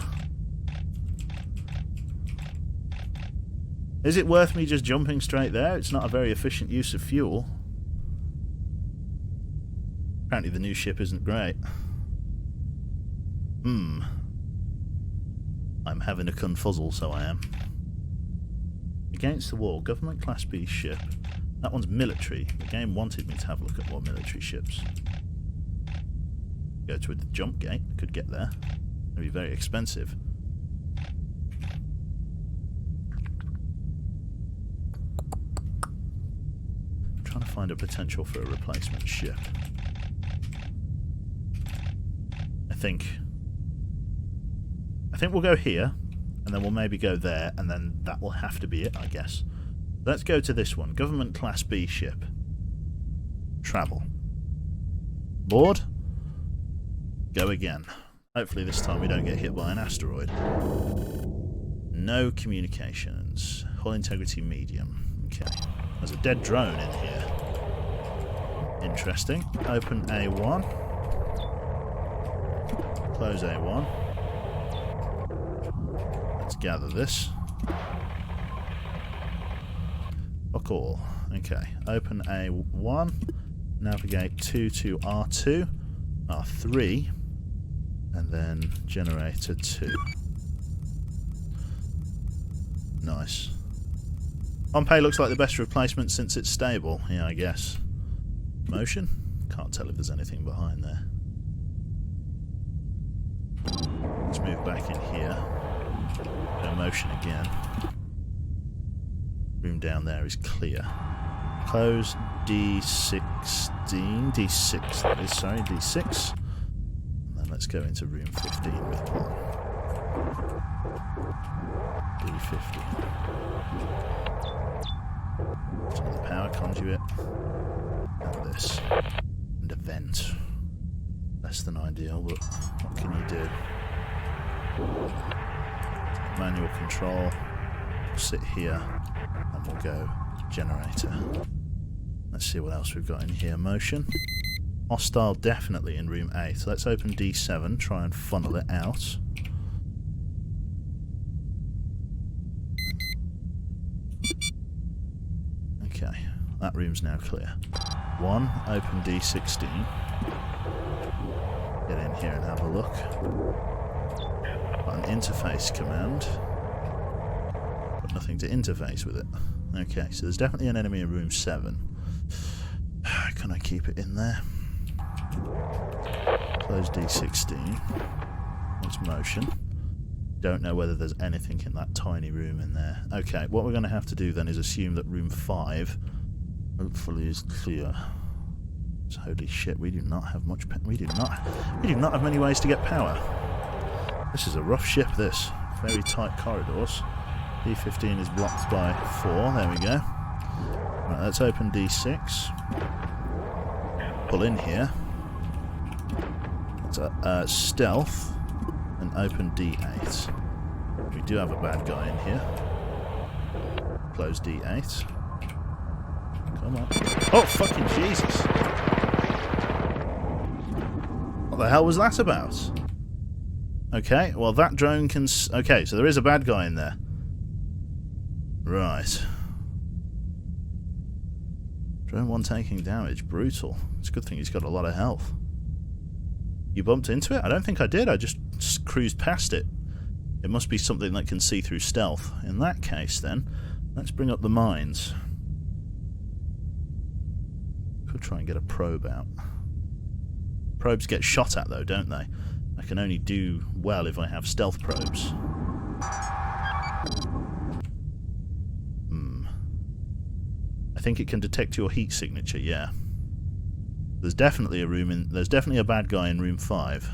Is it worth me just jumping straight there? It's not a very efficient use of fuel. Apparently the new ship isn't great. I'm having a confuzzle, so I am. Against the wall, government class B ship. That one's military. The game wanted me to have a look at more military ships. Go to a jump gate. Could get there. It'd be very expensive. I'm trying to find a potential for a replacement ship. I think we'll go here. And then we'll maybe go there, and then that will have to be it, I guess. Let's go to this one. Government Class B ship. Travel. Board. Go again. Hopefully this time we don't get hit by an asteroid. No communications. Hull integrity medium. Okay. There's a dead drone in here. Interesting. Open A1. Close A1. Let's gather this. Fuck all. Okay. Open A1. Navigate 2 to R2. R3. And then generator 2. Nice. Pompeii looks like the best replacement since it's stable. Yeah, I guess. Motion? Can't tell if there's anything behind there. Let's move back in here. No motion again. Room down there is clear. Close D16. D6, that is, sorry, D6. And then let's go into room 15 with 1. D15. So the power conduit. And this. And a vent. Less than ideal, but what can you do? Manual control. Sit here. And we'll go generator. Let's see what else we've got in here. Motion. Hostile definitely in room 8. So let's open D7, try and funnel it out. Okay, that room's now clear. 1, open D16. Get in here and have a look. Got an interface command. Got nothing to interface with it. Okay, so there's definitely an enemy in room 7. Can I keep it in there? Close D16. What's motion? Don't know whether there's anything in that tiny room in there. Okay, what we're going to have to do then is assume that room 5 hopefully is clear. So, holy shit, we do not have much. We do not have many ways to get power. This is a rough ship. This very tight corridors. D15 is blocked by 4. There we go. Right, let's open D6. Pull in here. It's stealth and open D8. We do have a bad guy in here. Close D8. Come on. Oh, fucking Jesus. What the hell was that about? Okay, well that drone can... Okay, so there is a bad guy in there. Right. Drone 1 taking damage. Brutal. It's a good thing he's got a lot of health. You bumped into it? I don't think I did. I just cruised past it. It must be something that can see through stealth. In that case, then, let's bring up the mines. Could try and get a probe out. Probes get shot at, though, don't they? I can only do well if I have stealth probes. I think it can detect your heat signature, yeah. There's definitely a room in... There's definitely a bad guy in room 5.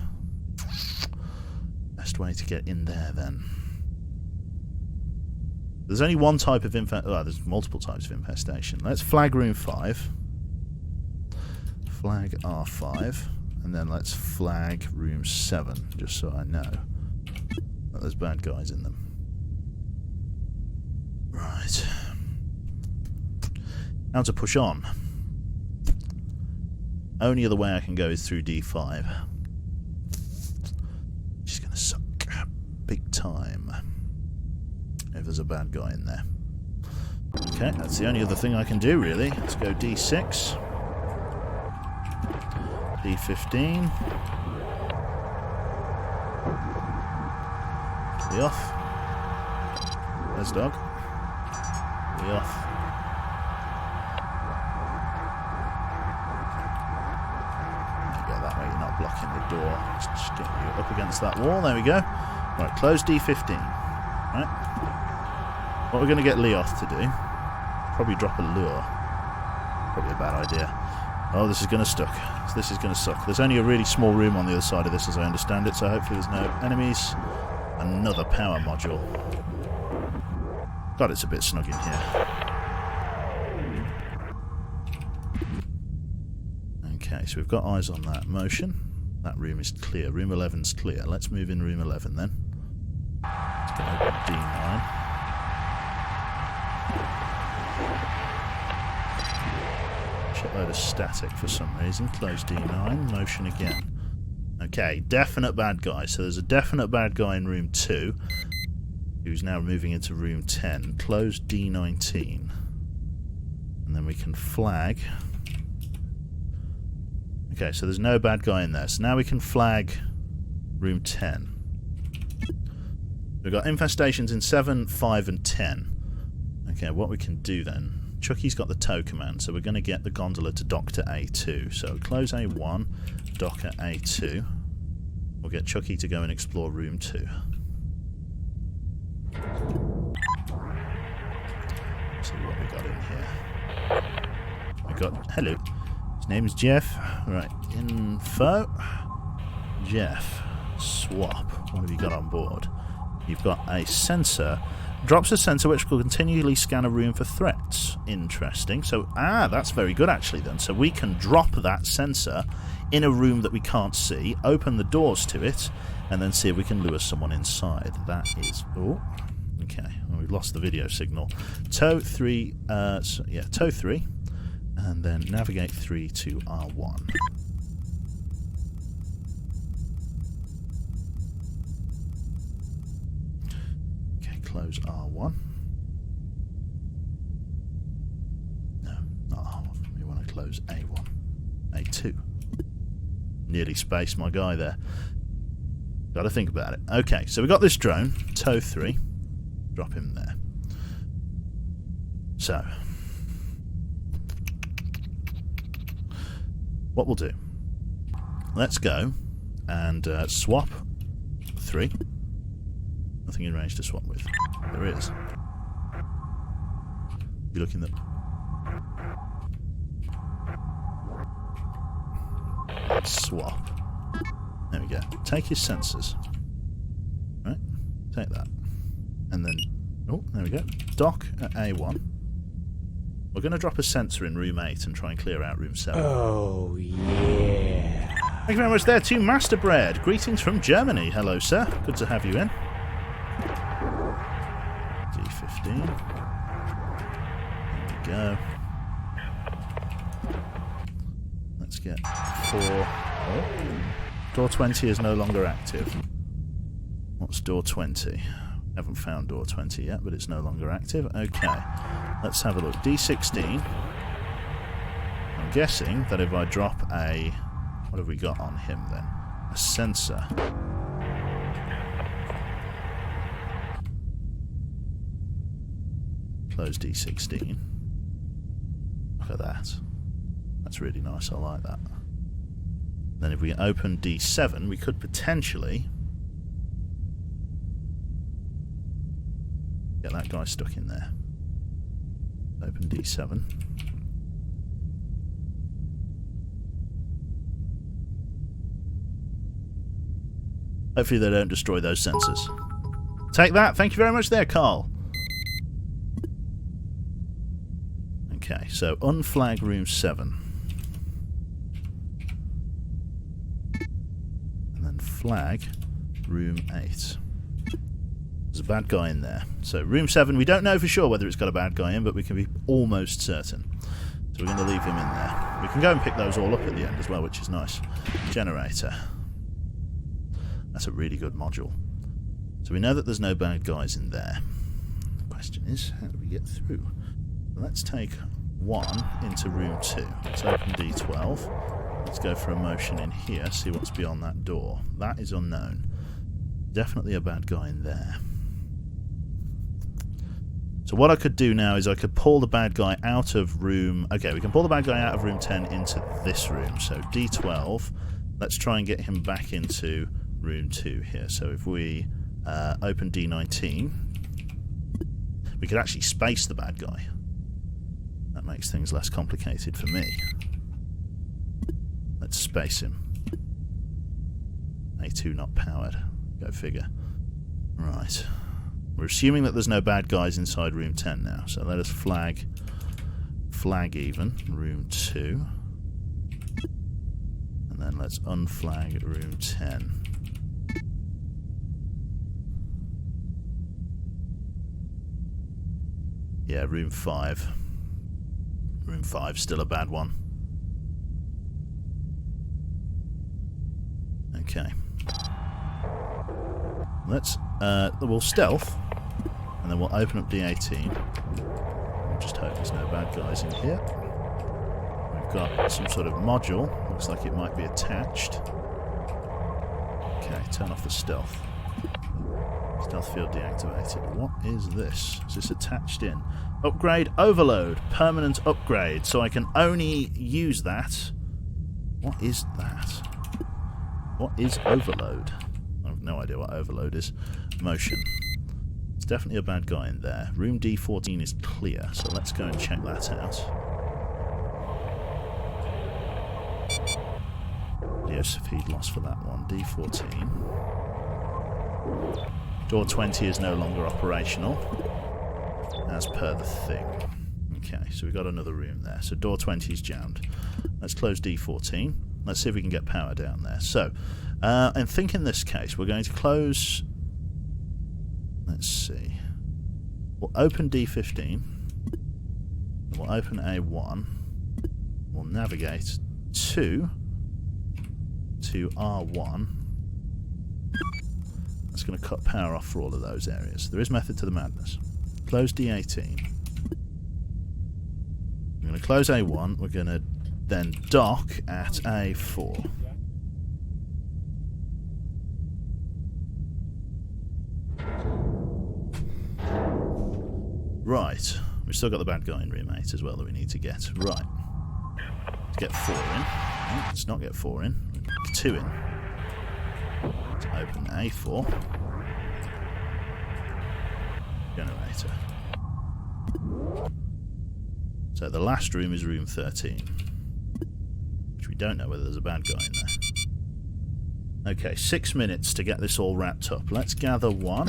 Best way to get in there, then. There's only one type of there's multiple types of infestation. Let's flag room 5. Flag R5. And then let's flag room 7, just so I know that there's bad guys in them. Right. How to push on. Only other way I can go is through D5. She's going to suck big time if there's a bad guy in there. Okay, that's the only other thing I can do, really. Let's go D6. D15. Be off. There's dog. Be off. Blocking the door. Let's just get you up against that wall. There we go. Right, close D15. Right. What we're going to get Leoth to do, probably drop a lure. Probably a bad idea. Oh, this is going to suck. This is going to suck. There's only a really small room on the other side of this, as I understand it, so hopefully there's no enemies. Another power module. God, it's a bit snug in here. Okay, so we've got eyes on that. Motion. That room is clear. Room 11's clear. Let's move in room 11 then. Let's go open D9. Shitload of static for some reason. Close D9. Motion again. Okay, definite bad guy. So there's a definite bad guy in room 2, who's now moving into room 10. Close D19. And then we can flag. Okay, so there's no bad guy in there. So now we can flag room 10. We've got infestations in 7, 5 and 10. Okay, what we can do then... Chucky's got the tow command, so we're going to get the gondola to dock to A2. So close A1, dock at A2. We'll get Chucky to go and explore room 2. See what we got in here. We got... Hello. His name's Jeff. Right, info. Jeff. Swap. What have you got on board? You've got a sensor. Drops a sensor which will continually scan a room for threats. Interesting. So, that's very good actually then. So we can drop that sensor in a room that we can't see, open the doors to it, and then see if we can lure someone inside. That is... Oh, okay. Well, we've lost the video signal. Tow 3, tow 3, and then navigate 3 to R1. Close R1. No, not R1. We want to close A1. A2. Nearly spaced my guy there. Got to think about it. Okay, so we got this drone. Tow 3. Drop him there. So. What we'll do. Let's go and swap 3. Nothing in range to swap with. There is. You're looking at... Swap. There we go. Take his sensors. Right? Take that. And then... Oh, there we go. Dock at A1. We're going to drop a sensor in room 8 and try and clear out room 7. Oh, yeah. Thank you very much there to Master Bread. Greetings from Germany. Hello, sir. Good to have you in. D15. There we go. Let's get 4. Oh. Door 20 is no longer active. What's door 20? Haven't found door 20 yet, but it's no longer active. Okay. Let's have a look. D16. I'm guessing that if I drop a... What have we got on him then? A sensor. Close D16. Look at that. That's really nice. I like that. Then if we open D7, we could potentially get that guy stuck in there. Open D7. Hopefully they don't destroy those sensors. Take that. Thank you very much there, Carl. Okay, so unflag room 7. And then flag room 8. There's a bad guy in there. So room 7, we don't know for sure whether it's got a bad guy in, but we can be almost certain. So we're going to leave him in there. We can go and pick those all up at the end as well, which is nice. Generator. That's a really good module. So we know that there's no bad guys in there. The question is, how do we get through? Let's take 1 into room 2. Let's open D12. Let's go for a motion in here, see what's beyond that door. That is unknown. Definitely a bad guy in there. So what I could do now is I could pull the bad guy out of room... Okay, we can pull the bad guy out of room 10 into this room. So D12. Let's try and get him back into room 2 here. So if we open D19, we could actually space the bad guy. That makes things less complicated for me. Let's space him. A2 not powered. Go figure. Right. We're assuming that there's no bad guys inside room 10 now, so let us flag even room 2. And then let's unflag room 10. Yeah, room 5. Room 5, still a bad one. Okay. We'll stealth, and then we'll open up D18. We'll just hope there's no bad guys in here. We've got some sort of module. Looks like it might be attached. Okay, turn off the stealth. Stealth field deactivated. What is this? Is this attached in? Upgrade overload. Permanent upgrade. So I can only use that. What is that? What is overload? I have no idea what overload is. Motion. There's definitely a bad guy in there. Room D14 is clear, so let's go and check that out. Leo speed loss for that one. D14. Door 20 is no longer operational, as per the thing. Okay, so we've got another room there. So door 20 is jammed. Let's close D14. Let's see if we can get power down there. So, I think in this case we're going to close... Let's see. We'll open D15. We'll open A1. We'll navigate to R1. That's going to cut power off for all of those areas. There is method to the madness. Close D18. We're going to close A1. We're going to then dock at A4. Right. We've still got the bad guy in room 8 as well that we need to get. Right. Let's get 4 in. No, let's not get 4 in. 2 in. Let's open A4. Generator. So the last room is room 13. Which we don't know whether there's a bad guy in there. Okay, 6 minutes to get this all wrapped up. Let's gather 1.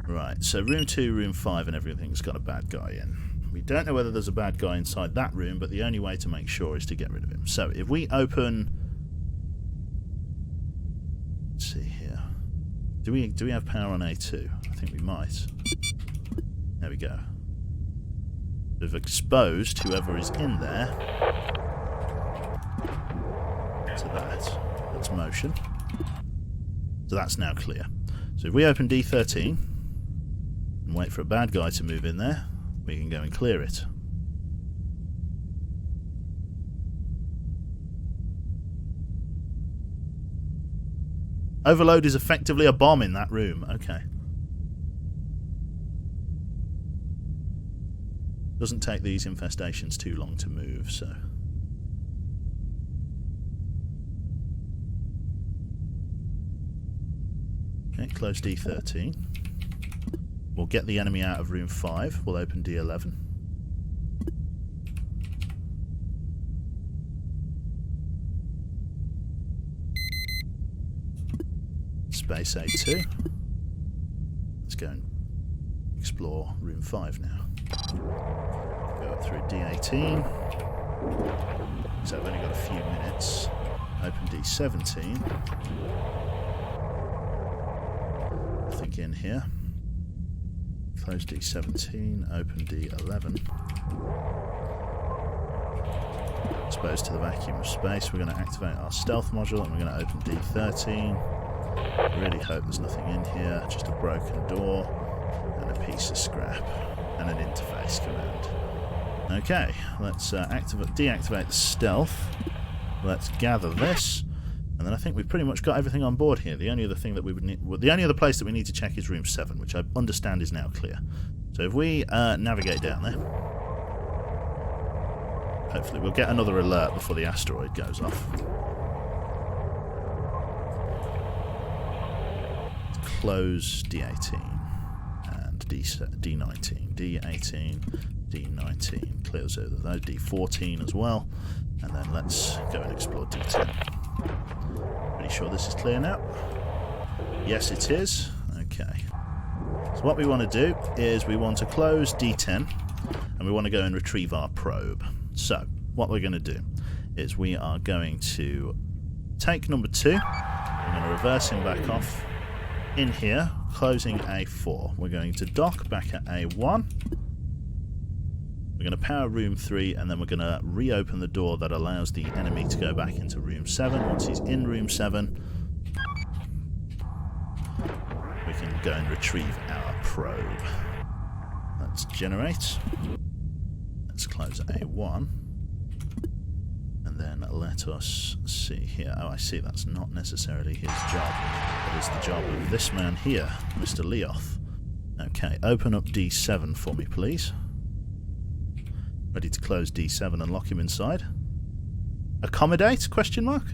Right, so room 2, room 5 and everything's got a bad guy in. We don't know whether there's a bad guy inside that room, but the only way to make sure is to get rid of him. So if we open... Let's see here. Do we have power on A2? I think we might. There we go. We've exposed whoever is in there to that. That's motion. So that's now clear. So if we open D13 and wait for a bad guy to move in there, we can go and clear it. Overload is effectively a bomb in that room. Okay. Doesn't take these infestations too long to move, so... Okay, close D13. We'll get the enemy out of room 5. We'll open D11. Space A2. Let's go and explore room 5 now. Go up through D18. So I've only got a few minutes. Open D17. Nothing in here. Close D17, open D11. Exposed to the vacuum of space. We're going to activate our stealth module and we're going to open D13. Really hope there's nothing in here. Just a broken door and a piece of scrap and an interface command. Okay, let's deactivate the stealth. Let's gather this. And then I think we've pretty much got everything on board here. The only other thing that we would need, well, the only other place that we need to check is room 7, which I understand is now clear. So if we navigate down there, hopefully we'll get another alert before the asteroid goes off. Close D18 and D19, D18, D19. Clears those D14 as well, and then let's go and explore D10. Pretty sure this is clear now. Yes, it is. Okay. So what we want to do is we want to close D10 and we want to go and retrieve our probe. So what we're going to do is we are going to take number 2. We're going to reverse him back off in here, closing A4. We're going to dock back at A1. We're We're going to power room 3, and then we're going to reopen the door that allows the enemy to go back into room 7. Once he's in room 7, we can go and retrieve our probe. Let's generate. Let's close A1. And then let us see here. Oh, I see, that's not necessarily his job. It is the job of this man here, Mr. Leoth. Okay, open up D7 for me, please. Ready to close D7 and lock him inside. Accommodate? Question mark?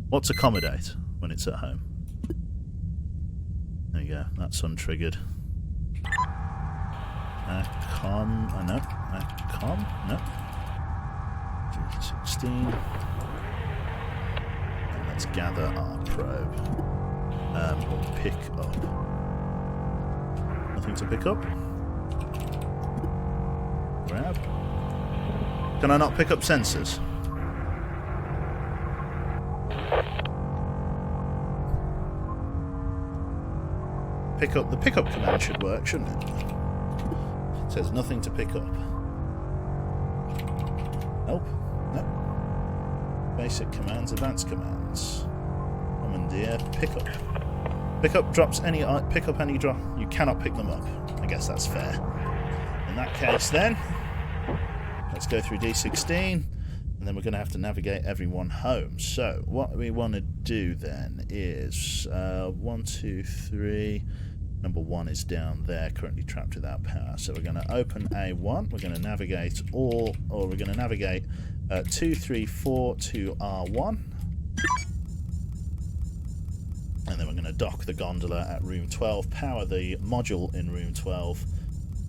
What's accommodate when it's at home? There you go, that's untriggered. No. 16. And let's gather our probe. Or pick up. Nothing to pick up? Grab. Can I not pick up sensors? The pickup command should work, shouldn't it? It says nothing to pick up. Nope. No. Basic commands, advanced commands. Commandeer, pick up. Pick up drops any pick up any drop. You cannot pick them up. I guess that's fair. In that case then, let's go through D16, and then we're going to have to navigate everyone home. So what we want to do then is 1, 2, 3. Number 1 is down there, currently trapped without power. So we're going to open A1. We're going to navigate we're going to navigate 2, 3, 4 to R1. And then we're going to dock the gondola at room 12, power the module in room 12,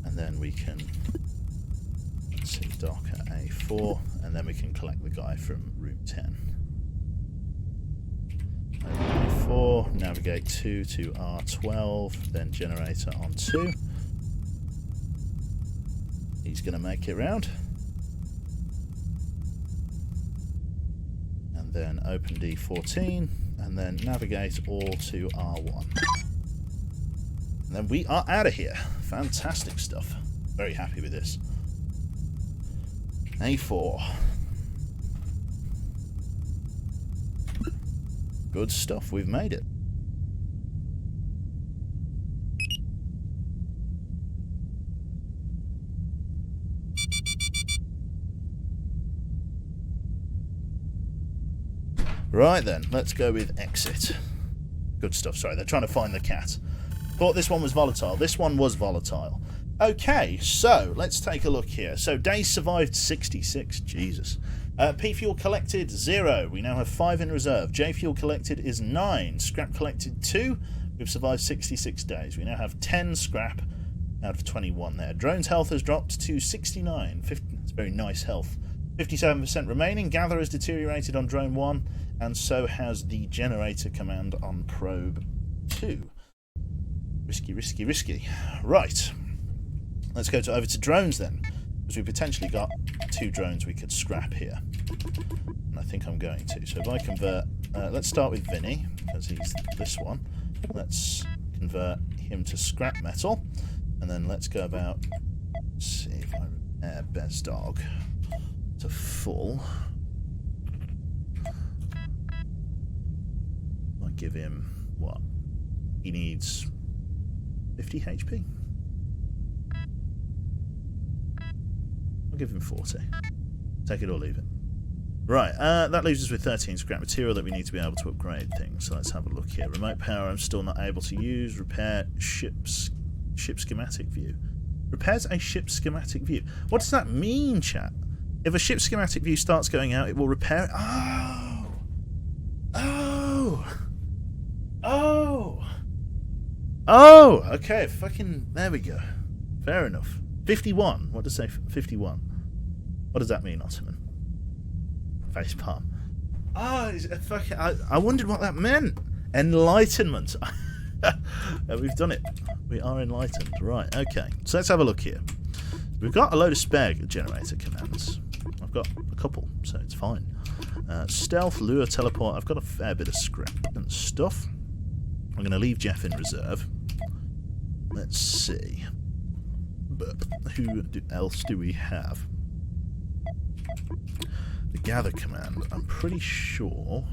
and then we can, let's see, dock at A4, and then we can collect the guy from room 10. A4, navigate 2 to R12, then generator on 2. He's going to make it round. And then open D14, and then navigate all to R1. And then we are out of here. Fantastic stuff. Very happy with this. A4. Good stuff, we've made it. Right then, let's go with exit. Good stuff, sorry, they're trying to find the cat. Thought this one was volatile. This one was volatile. Okay, so let's take a look here. So days survived 66, Jesus. P fuel collected 0. We now have 5 in reserve. J fuel collected is 9. Scrap collected 2. We've survived 66 days. We now have 10 scrap out of 21 there. Drone's health has dropped to 69. That's very nice health. 57% remaining. Gather has deteriorated on drone 1, and so has the generator command on probe 2. Risky, risky, risky. Right. Let's go over to drones then, because we potentially got 2 drones we could scrap here. And I think I'm going to. So if I convert... let's start with Vinny, because he's this one. Let's convert him to scrap metal. And then let's go about... Let's see if I repair Bez Dog to full. I give him... what? He needs 50 HP. I'll give him 40. Take it or leave it. Right, that leaves us with 13 scrap material that we need to be able to upgrade things. So let's have a look here. Remote power I'm still not able to use. Repair ship schematic view. Repairs a ship schematic view. What does that mean, chat? If a ship schematic view starts going out, it will repair it. Oh! Oh! Oh! Oh! Okay, fucking... there we go. Fair enough. 51. What does it say? 51. What does that mean, Ottoman? Facepalm. Oh, fucking... I wondered what that meant. Enlightenment. We've done it. We are enlightened. Right, okay. So let's have a look here. We've got a load of spare generator commands. I've got a couple, so it's fine. Stealth, lure, teleport. I've got a fair bit of scrap and stuff. I'm going to leave Jeff in reserve. Let's see. Who else do we have? The gather command. I'm pretty sure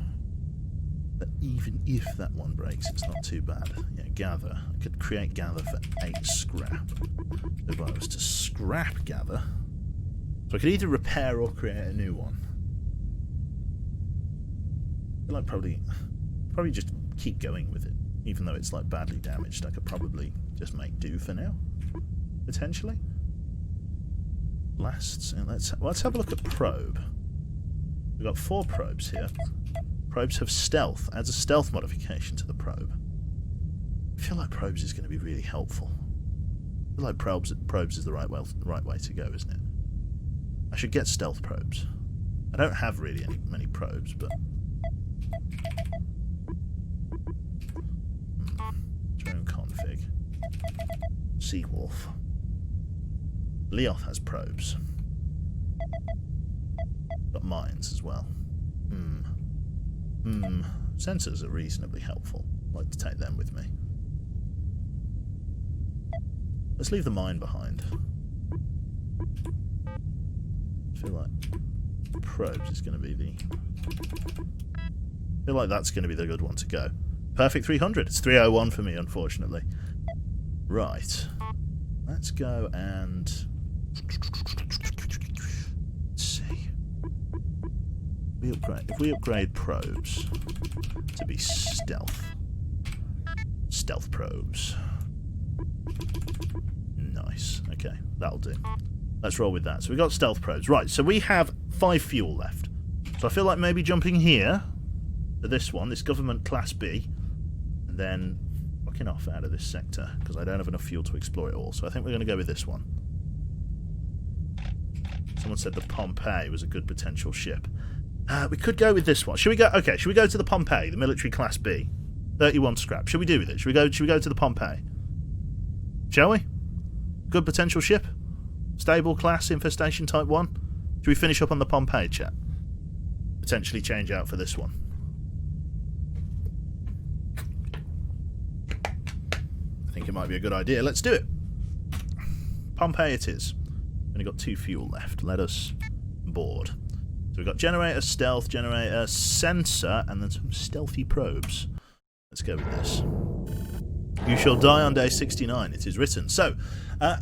that even if that one breaks, it's not too bad. Yeah, gather. I could create gather for 8 scrap. If I was to scrap gather, so I could either repair or create a new one. I feel like probably just keep going with it, even though it's like badly damaged. I could probably just make do for now, potentially. Let's have a look at probe. We've got 4 probes here. Probes have stealth. Adds a stealth modification to the probe. I feel like probes is going to be really helpful. I feel like probes is the right way to go, isn't it? I should get stealth probes. I don't have really many probes, but drone config. Seawolf. Leoth has probes. Got mines as well. Sensors are reasonably helpful. I'd like to take them with me. Let's leave the mine behind. I feel like probes is going to be I feel like that's going to be the good one to go. Perfect 300. It's 301 for me, unfortunately. Right. Let's go and... let's see. If we upgrade probes to be stealth probes. Nice. Okay, that'll do. Let's roll with that. So we got stealth probes. Right, so we have 5 fuel left. So I feel like maybe jumping here to this one, this government class B, and then fucking off out of this sector, because I don't have enough fuel to explore it all. So I think we're going to go with this one. Someone said the Pompeii was a good potential ship. We could go with this one. Should we go? Okay, should we go to the Pompeii, the military class B? 31 scrap. Should we do with it? Should we go to the Pompeii? Shall we? Good potential ship? Stable class, infestation type 1? Should we finish up on the Pompeii, chat? Potentially change out for this one. I think it might be a good idea. Let's do it. Pompeii it is. Only got 2 fuel left. Let us board. So we've got generator, stealth, generator, sensor, and then some stealthy probes. Let's go with this. You shall die on day 69, it is written. So,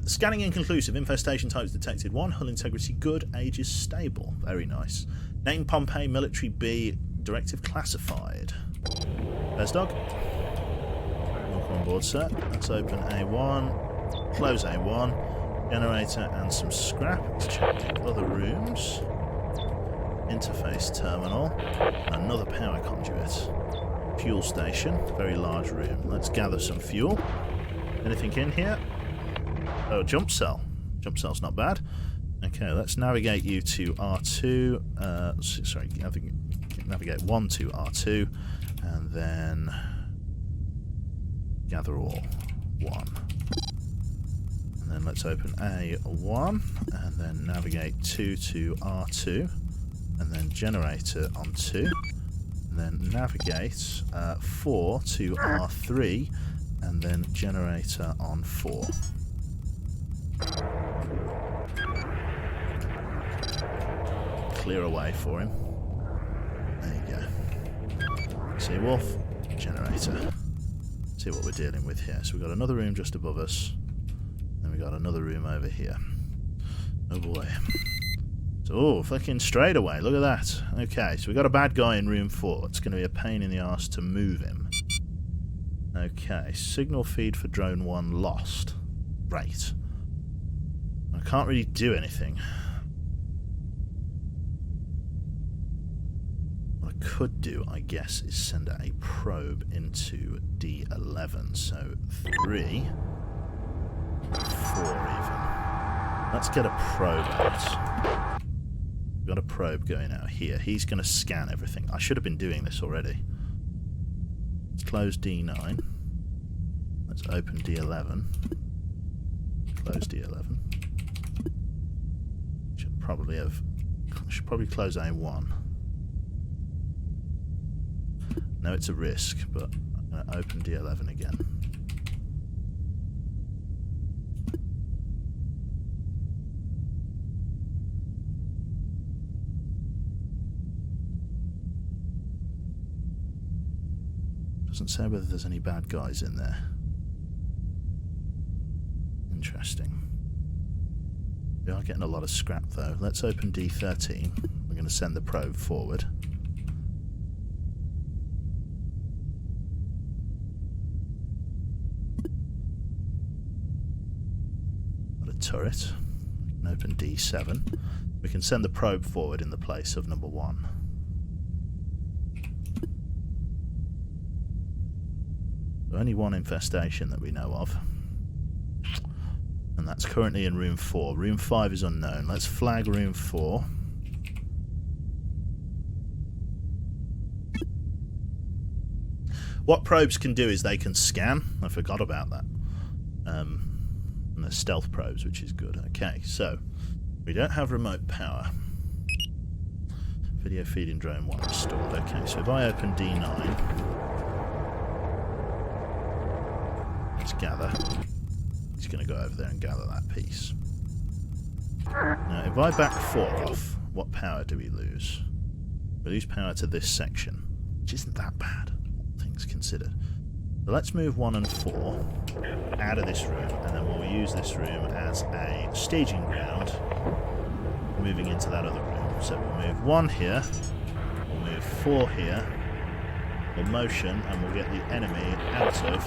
scanning inconclusive, infestation types detected 1, hull integrity good, age is stable. Very nice. Name Pompeii, military B, directive classified. There's dog. Welcome on board, sir. Let's open A1, close A1, generator and some scrap. Let's check the other rooms. Interface terminal, another power conduit. Fuel station, very large room. Let's gather some fuel. Anything in here? Oh, jump cell. Jump cell's not bad. Okay, let's navigate you to R2. Sorry, navigate 1 to R2, and then gather all 1. And then let's open A1, and then navigate 2 to R2, and then generator on 2. And then navigate 4 to R3, and then generator on 4. Clear away for him. There you go. See Wolf, generator. See what we're dealing with here. So we've got another room just above us, then we've got another room over here. Oh boy. So, oh, fucking straight away. Look at that. Okay, so we've got a bad guy in room 4. It's going to be a pain in the arse to move him. Okay, signal feed for drone 1 lost. Right. I can't really do anything. What I could do, I guess, is send a probe into D11. So 3, 4 even. Let's get a probe out. We've got a probe going out here. He's going to scan everything. I should have been doing this already. Let's close D9. Let's open D11. Close D11. Should probably close A1. No, it's a risk, but I'm going to open D11 again. Doesn't say whether there's any bad guys in there. Interesting. We are getting a lot of scrap though. Let's open D13. We're going to send the probe forward. Got a turret. We can open D7. We can send the probe forward in the place of number 1. So only one infestation that we know of. And that's currently in room 4. Room 5 is unknown. Let's flag room 4. What probes can do is they can scan. I forgot about that. And they're stealth probes, which is good. Okay, so we don't have remote power. Video feeding drone 1 restored. Okay, so if I open D9, let's gather. He's going to go over there and gather that piece. Now, if I back 4 off, what power do we lose? We lose power to this section, which isn't that bad, all things considered. So let's move 1 and 4 out of this room, and then we'll use this room as a staging ground, moving into that other room. So we'll move 1 here, we'll move 4 here, we'll motion, and we'll get the enemy out of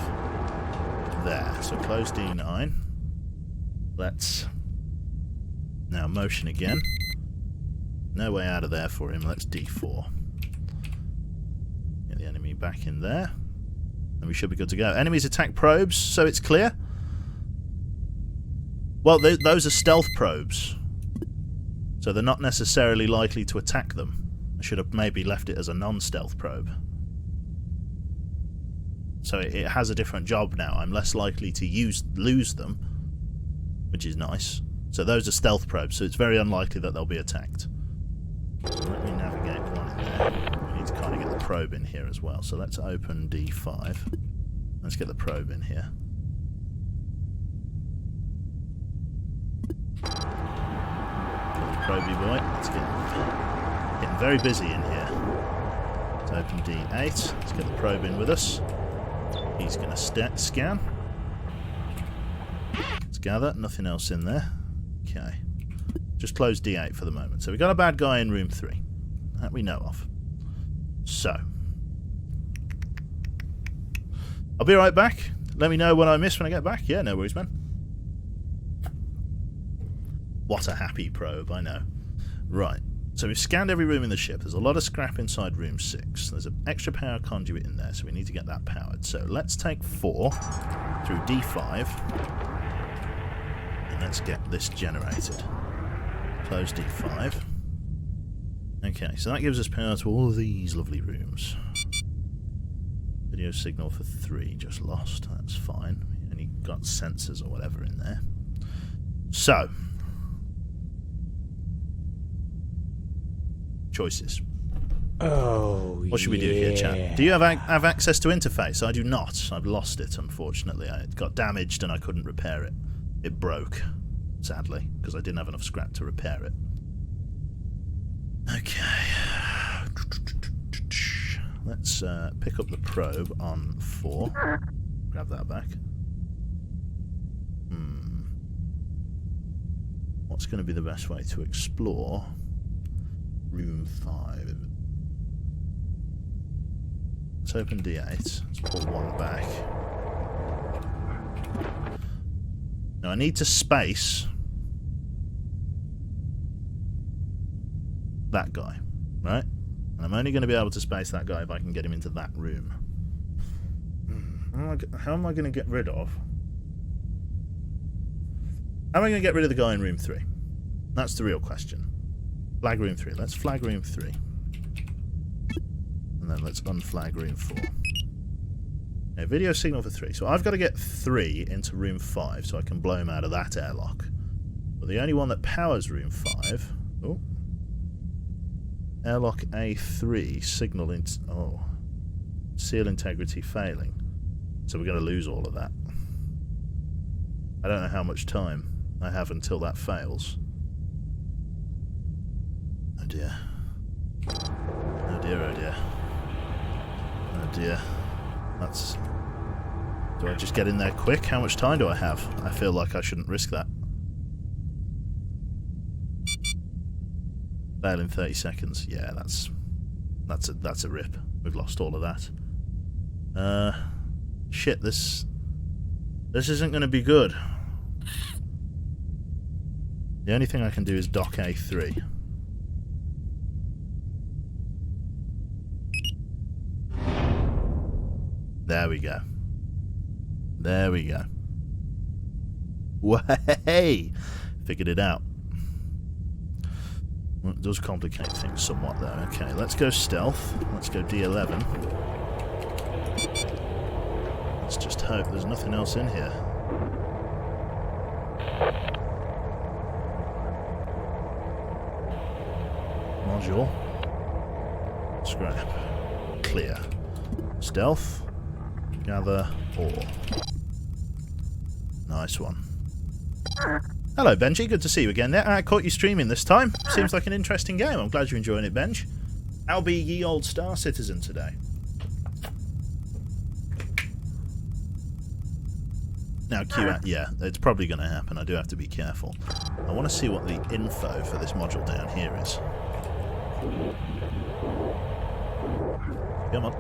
there. So close D9. Let's now motion again. No way out of there for him. Let's D4. Get the enemy back in there. And we should be good to go. Enemies attack probes, so it's clear. Well, those are stealth probes. So they're not necessarily likely to attack them. I should have maybe left it as a non-stealth probe. So it has a different job now. I'm less likely to lose them, which is nice. So those are stealth probes, so it's very unlikely that they'll be attacked. Let me navigate 1 in there. We need to kind of get the probe in here as well. So let's open D5. Let's get the probe in here. Got the probey boy. Let's getting very busy in here. Let's open D8. Let's get the probe in with us. He's going to scan. Let's gather. Nothing else in there. Okay. Just close D8 for the moment. So we got a bad guy in room 3. That we know of. So. I'll be right back. Let me know what I miss when I get back. Yeah, no worries, man. What a happy probe, I know. Right. So we've scanned every room in the ship. There's a lot of scrap inside room 6. There's an extra power conduit in there, so we need to get that powered. So let's take 4 through D5, and let's get this generated. Close D5. Okay, so that gives us power to all of these lovely rooms. Video signal for 3 just lost. That's fine. We only got sensors or whatever in there. So choices. Oh, what should we do here, chat? Do you have access to interface? I do not. I've lost it, unfortunately. It got damaged and I couldn't repair it. It broke, sadly, because I didn't have enough scrap to repair it. Okay. Let's pick up the probe on 4. Grab that back. What's going to be the best way to explore room 5? Let's open D8. Let's pull 1 back. Now I need to space that guy, right? And I'm only going to be able to space that guy if I can get him into that room. How am I going to get rid of? How am I going to get rid of the guy in room 3? That's the real question. Flag room 3. Let's flag room 3. And then let's unflag room 4. Now, video signal for 3. So I've got to get 3 into room 5 so I can blow him out of that airlock. But the only one that powers room 5... Oh. Airlock A3. Signal... Seal integrity failing. So we're going to lose all of that. I don't know how much time I have until that fails. Oh dear. Oh dear, oh dear. Oh dear. That's... Do I just get in there quick? How much time do I have? I feel like I shouldn't risk that. Fail in 30 seconds. Yeah, that's a rip. We've lost all of that. Shit, this isn't going to be good. The only thing I can do is dock A3. There we go. There we go. Way! Figured it out. Well, it does complicate things somewhat though. Okay, let's go stealth. Let's go D11. Let's just hope there's nothing else in here. Module. Scrap. Clear. Stealth. Gather ore. Nice one. Hello, Benji. Good to see you again there. I caught you streaming this time. Seems like an interesting game. I'm glad you're enjoying it, Benj. How be ye old Star Citizen today? Now, yeah, it's probably going to happen. I do have to be careful. I want to see what the info for this module down here is. Come on.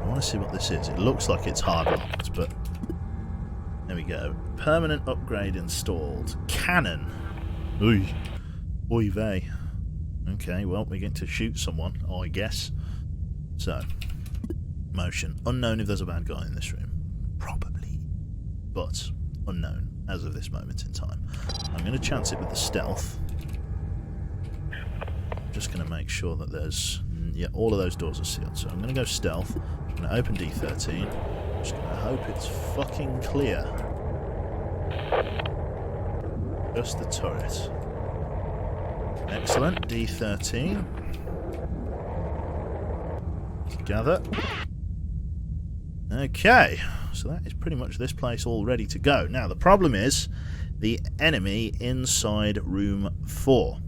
I want to see what this is. It looks like it's hard locked, but there we go. Permanent upgrade installed. Cannon. Oy. Oy vey. Okay, well, we get to shoot someone, I guess. So, motion. Unknown if there's a bad guy in this room. Probably. But, unknown as of this moment in time. I'm going to chance it with the stealth. Just going to make sure that there's... Yeah, all of those doors are sealed. So I'm going to go stealth. I'm going to open D13. I'm just going to hope it's fucking clear. Just the turret. Excellent. D13. Gather. Okay. So that is pretty much this place all ready to go. Now, the problem is the enemy inside room 4.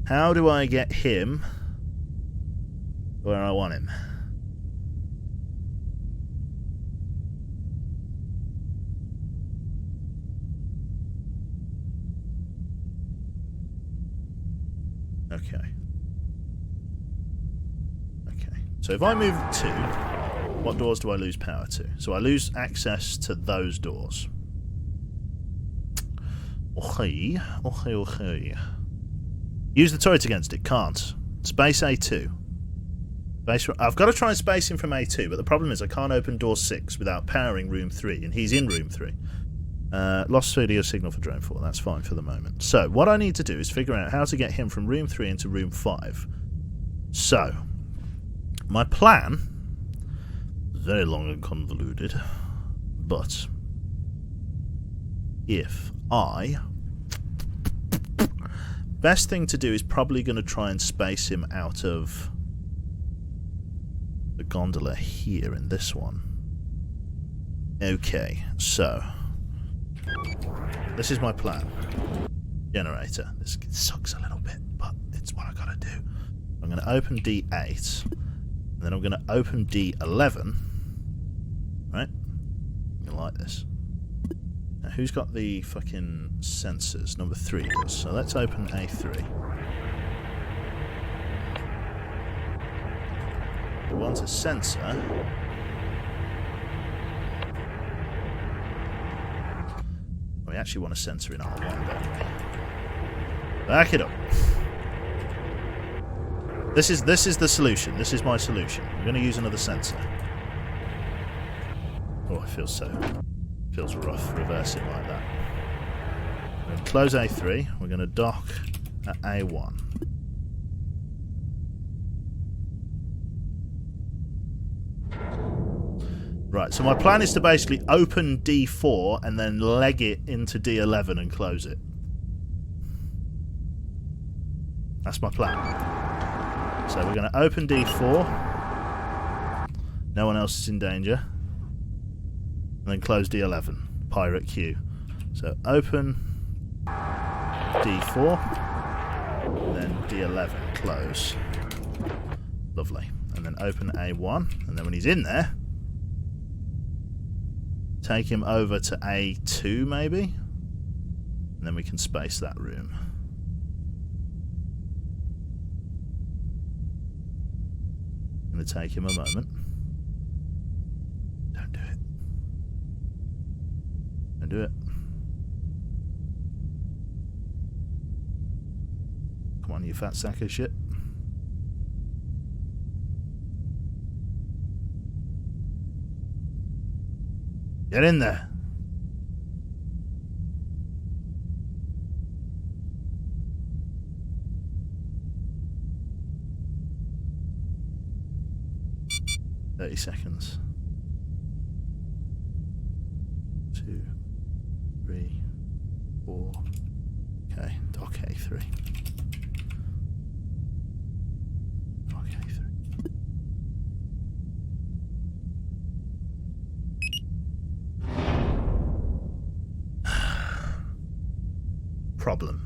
How do I get him where I want him? Okay. Okay. So if I move 2, what doors do I lose power to? So I lose access to those doors. Okay. Okay, okay. Use the turret against it. Can't. Space A2. I've got to try and space him from A2, but the problem is I can't open door 6 without powering room 3, and he's in room 3. Lost video signal for drone 4. That's fine for the moment. So, what I need to do is figure out how to get him from room 3 into room 5. So, my plan is very long and convoluted, but if I... Best thing to do is probably going to try and space him out of the gondola here in this one. Okay, so this is my plan. Generator. This sucks a little bit, but it's what I gotta do. I'm going to open D8, and then I'm going to open D11. Right? You like this? Now, who's got the fucking sensors? Number 3 does. So let's open A3. We want a sensor. We actually want a sensor in R1, don't we? Back it up. This is the solution. This is my solution. I'm going to use another sensor. Oh, it feels rough reversing like that. We're going to close A3. We're going to dock at A1. Right, so my plan is to basically open D4 and then leg it into D11 and close it. That's my plan. So we're going to open D4. No one else is in danger. And then close D11. Pirate queue. So open D4. And then D11. Close. Lovely. and then open A1, and then when he's in there, take him over to A2 maybe, and then we can space that room. I'm going to take him a moment. Don't do it. Don't do it. Come on, you fat sack of shit. Get in there. "30 seconds. 2, 3, 4. Okay, dock A3. Dock A3. Problem.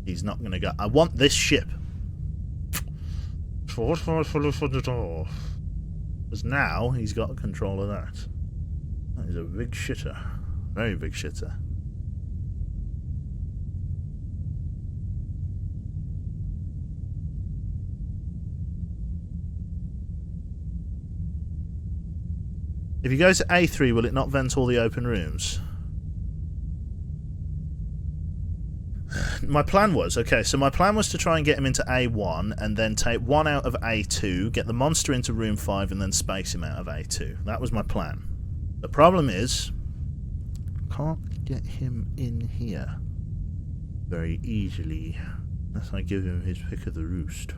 He's not going to go. I want this ship. Because now he's got control of that. That is a big shitter. Very big shitter. If he goes to A3, will it not vent all the open rooms? My plan was, my plan was to try and get him into A1 and then take one out of A2, get the monster into room 5 and then space him out of A2. That was my plan. The problem is, I can't get him in here very easily unless I give him his pick of the roost.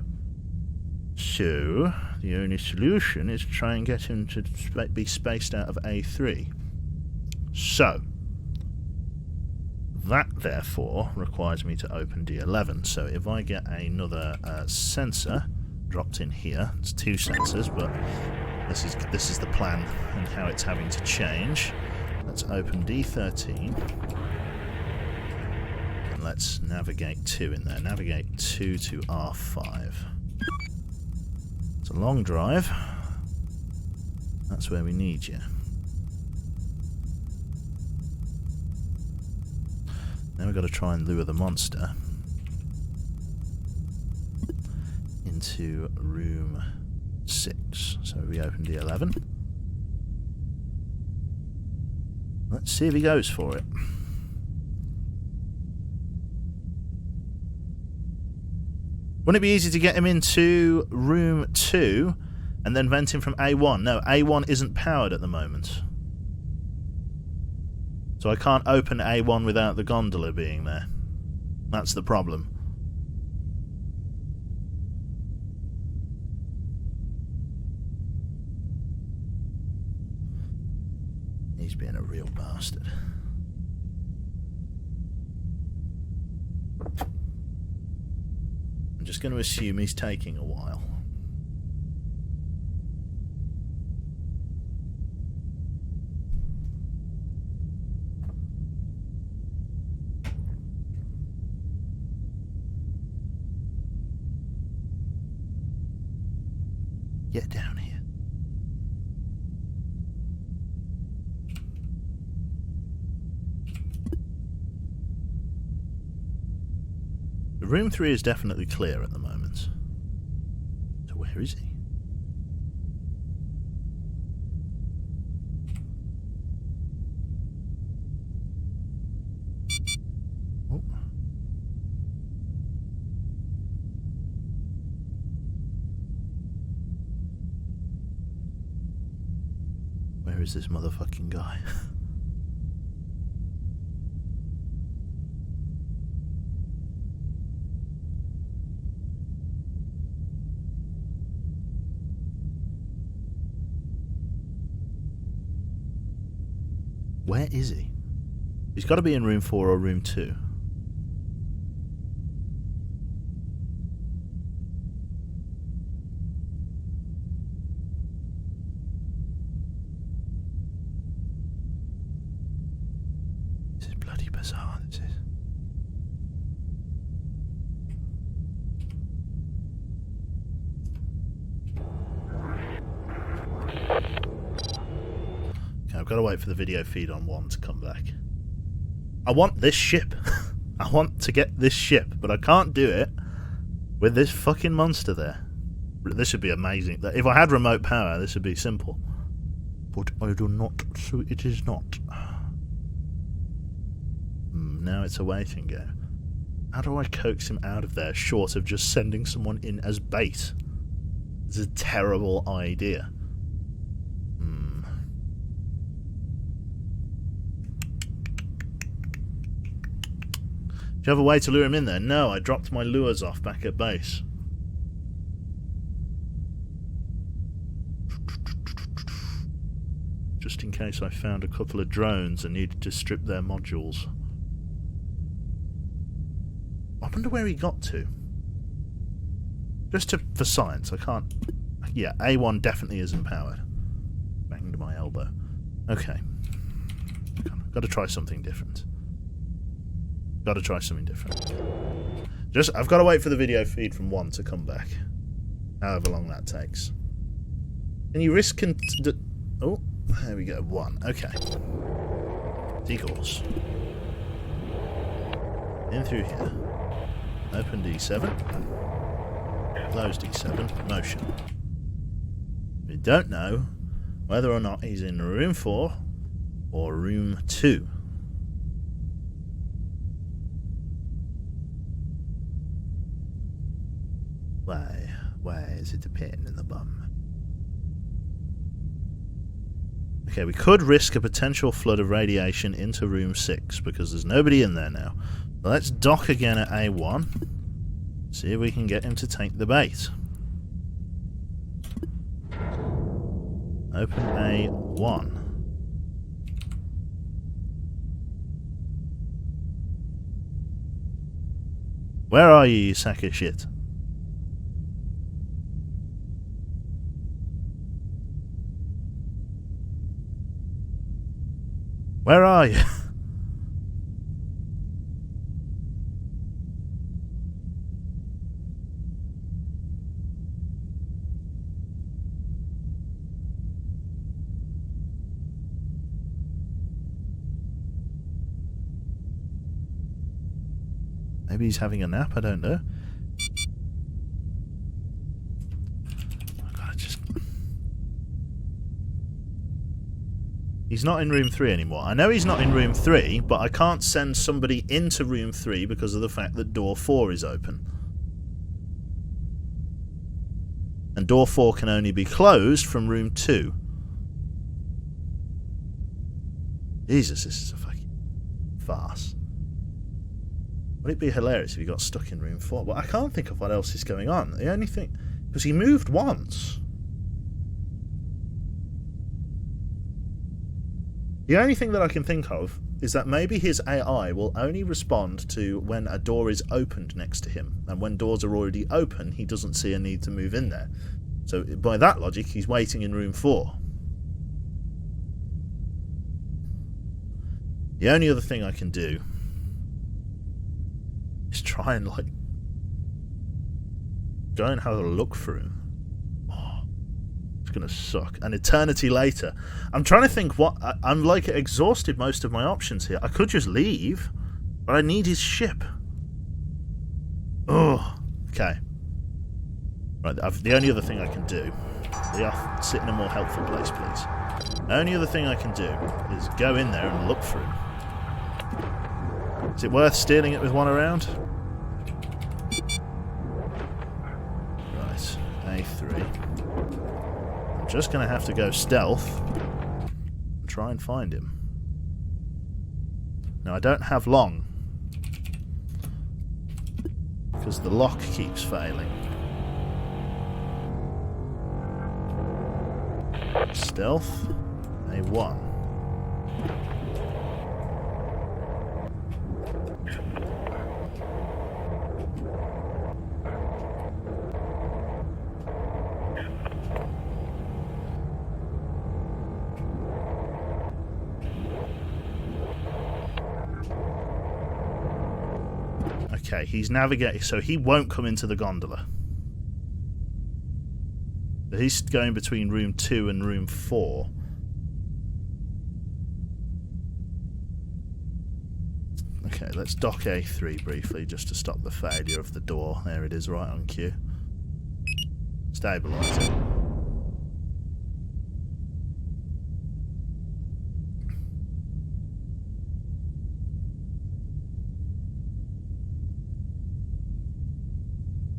So, the only solution is to try and get him to be spaced out of A3. So, that, therefore, requires me to open D11. So if I get another sensor dropped in here, it's 2 sensors, but this is the plan and how it's having to change. Let's open D13. And let's navigate 2 in there. Navigate 2 to R5. It's a long drive. That's where we need you. Now we've got to try and lure the monster into room 6. So we open D11. Let's see if he goes for it. Wouldn't it be easy to get him into room 2 and then vent him from A1? No, A1 isn't powered at the moment. So I can't open A1 without the gondola being there. That's the problem. He's being a real bastard. I'm just going to assume he's taking a while. Get down here. Room 3 is definitely clear at the moment. So where is he? Oh. Where is this motherfucking guy? Where is he? He's got to be in room 4 or room 2. This is bloody bizarre, this is. I've got to wait for the video feed on 1 to come back. I want this ship. I want to get this ship, but I can't do it with this fucking monster there. This would be amazing. If I had remote power, this would be simple. But I do not, so it is not. Now it's a waiting game. How do I coax him out of there short of just sending someone in as bait? It's a terrible idea. Do you have a way to lure him in there? No, I dropped my lures off back at base. Just in case I found a couple of drones and needed to strip their modules. I wonder where he got to. Just for science, I can't... Yeah, A1 definitely isn't powered. Banged my elbow. Okay. Got to try something different. Got to try something different. I've got to wait for the video feed from 1 to come back. However long that takes. Can you risk... Oh, there we go. 1. Okay. Decourse. In through here. Open D7. Close D7. Motion. We don't know whether or not he's in room 4 or room 2. Why is it a pain in the bum? Okay, we could risk a potential flood of radiation into room 6 because there's nobody in there now. So let's dock again at A1. See if we can get him to take the bait. Open A1. Where are you sack of shit? Where are you? Maybe he's having a nap, I don't know. He's not in room 3 anymore. I know he's not in room 3, but I can't send somebody into room 3 because of the fact that door 4 is open. And door 4 can only be closed from room 2. Jesus, this is a fucking farce. Would it be hilarious if he got stuck in room 4? But I can't think of what else is going on. The only thing... Because he moved once. The only thing that I can think of is that maybe his AI will only respond to when a door is opened next to him. And when doors are already open, he doesn't see a need to move in there. So by that logic, he's waiting in room 4. The only other thing I can do is try and, like, go and have a look for him. Gonna suck. An eternity later. I'm trying to think what... I'm like exhausted most of my options here. I could just leave, but I need his ship. Oh, okay. Right, the only other thing I can do... sit in a more helpful place, please. The only other thing I can do is go in there and look for him. Is it worth stealing it with one around? Right, A3. Just gonna have to go stealth and try and find him. Now I don't have long because the lock keeps failing. Stealth A1. Okay, he's navigating, so he won't come into the gondola. He's going between room 2 and room 4. Okay, let's dock A3 briefly just to stop the failure of the door. There it is, right on cue. Stabilise it.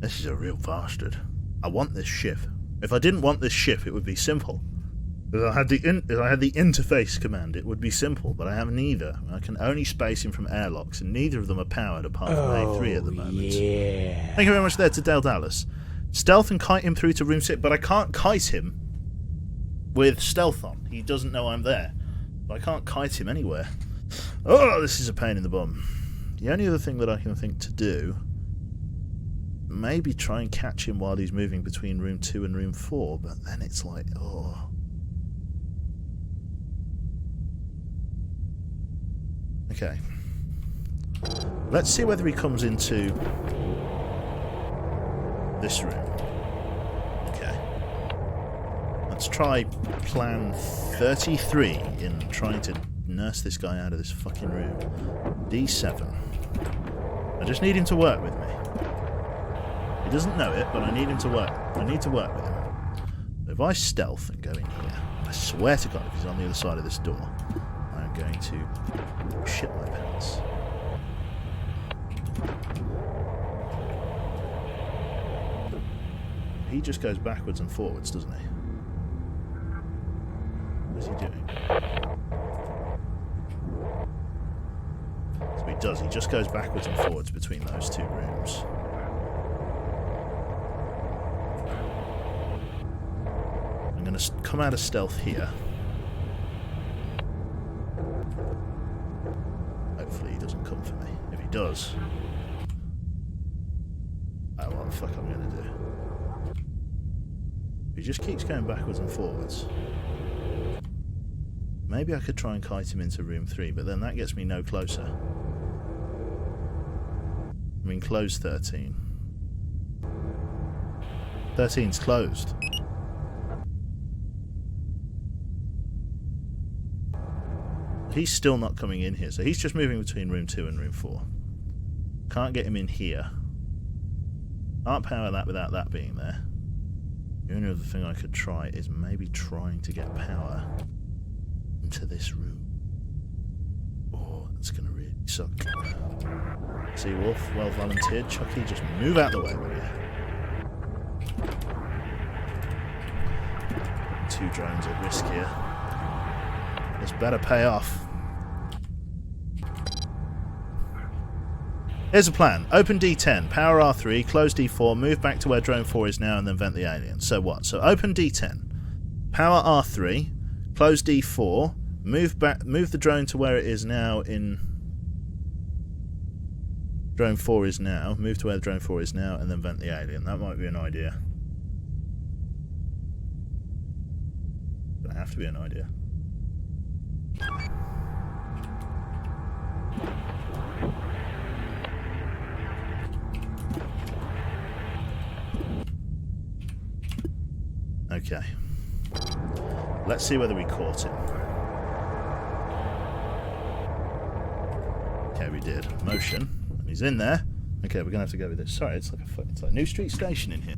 This is a real bastard. I want this ship. If I didn't want this ship, it would be simple. If I had the interface command, it would be simple, but I have neither. I can only space him from airlocks, and neither of them are powered apart from A3 at the moment. Yeah. Thank you very much there to Dale Dallas. Stealth and kite him through to room 6, but I can't kite him with stealth on. He doesn't know I'm there. But I can't kite him anywhere. Oh, this is a pain in the bum. The only other thing that I can think to do, maybe try and catch him while he's moving between room 2 and room 4, but then it's like, oh. Okay. Let's see whether he comes into this room. Okay. Let's try plan 33 in trying to nurse this guy out of this fucking room. D7. I just need him to work with me. He doesn't know it, but I need him to work. I need to work with him. If I stealth and go in here, I swear to God, if he's on the other side of this door, I'm going to shit my pants. He just goes backwards and forwards, doesn't he? What is he doing? So he does. He just goes backwards and forwards between those two rooms. I'm going to come out of stealth here. Hopefully he doesn't come for me. If he does, I don't know what the fuck I'm going to do. He just keeps going backwards and forwards. Maybe I could try and kite him into room 3, but then that gets me no closer. I mean, close 13. 13's closed. He's still not coming in here, so he's just moving between room 2 and room 4. Can't get him in here. Can't power that without that being there. The only other thing I could try is maybe trying to get power into this room. Oh, that's going to really suck. See, Wolf, well volunteered. Chucky, just move out the way, will you? 2 drones at risk here. This better pay off. Here's a plan. Open D10, power R3, close D4, move back to where drone 4 is now, and then vent the alien. So what? So open D10, power R3, close D4, move the drone to where it is now in... Drone 4 is now. Move to where drone 4 is now, and then vent the alien. That might be an idea. Doesn't have to be an idea. Okay. Let's see whether we caught him. Okay, we did. Motion. He's in there. Okay, we're gonna have to go with this. Sorry, it's like New Street Station in here.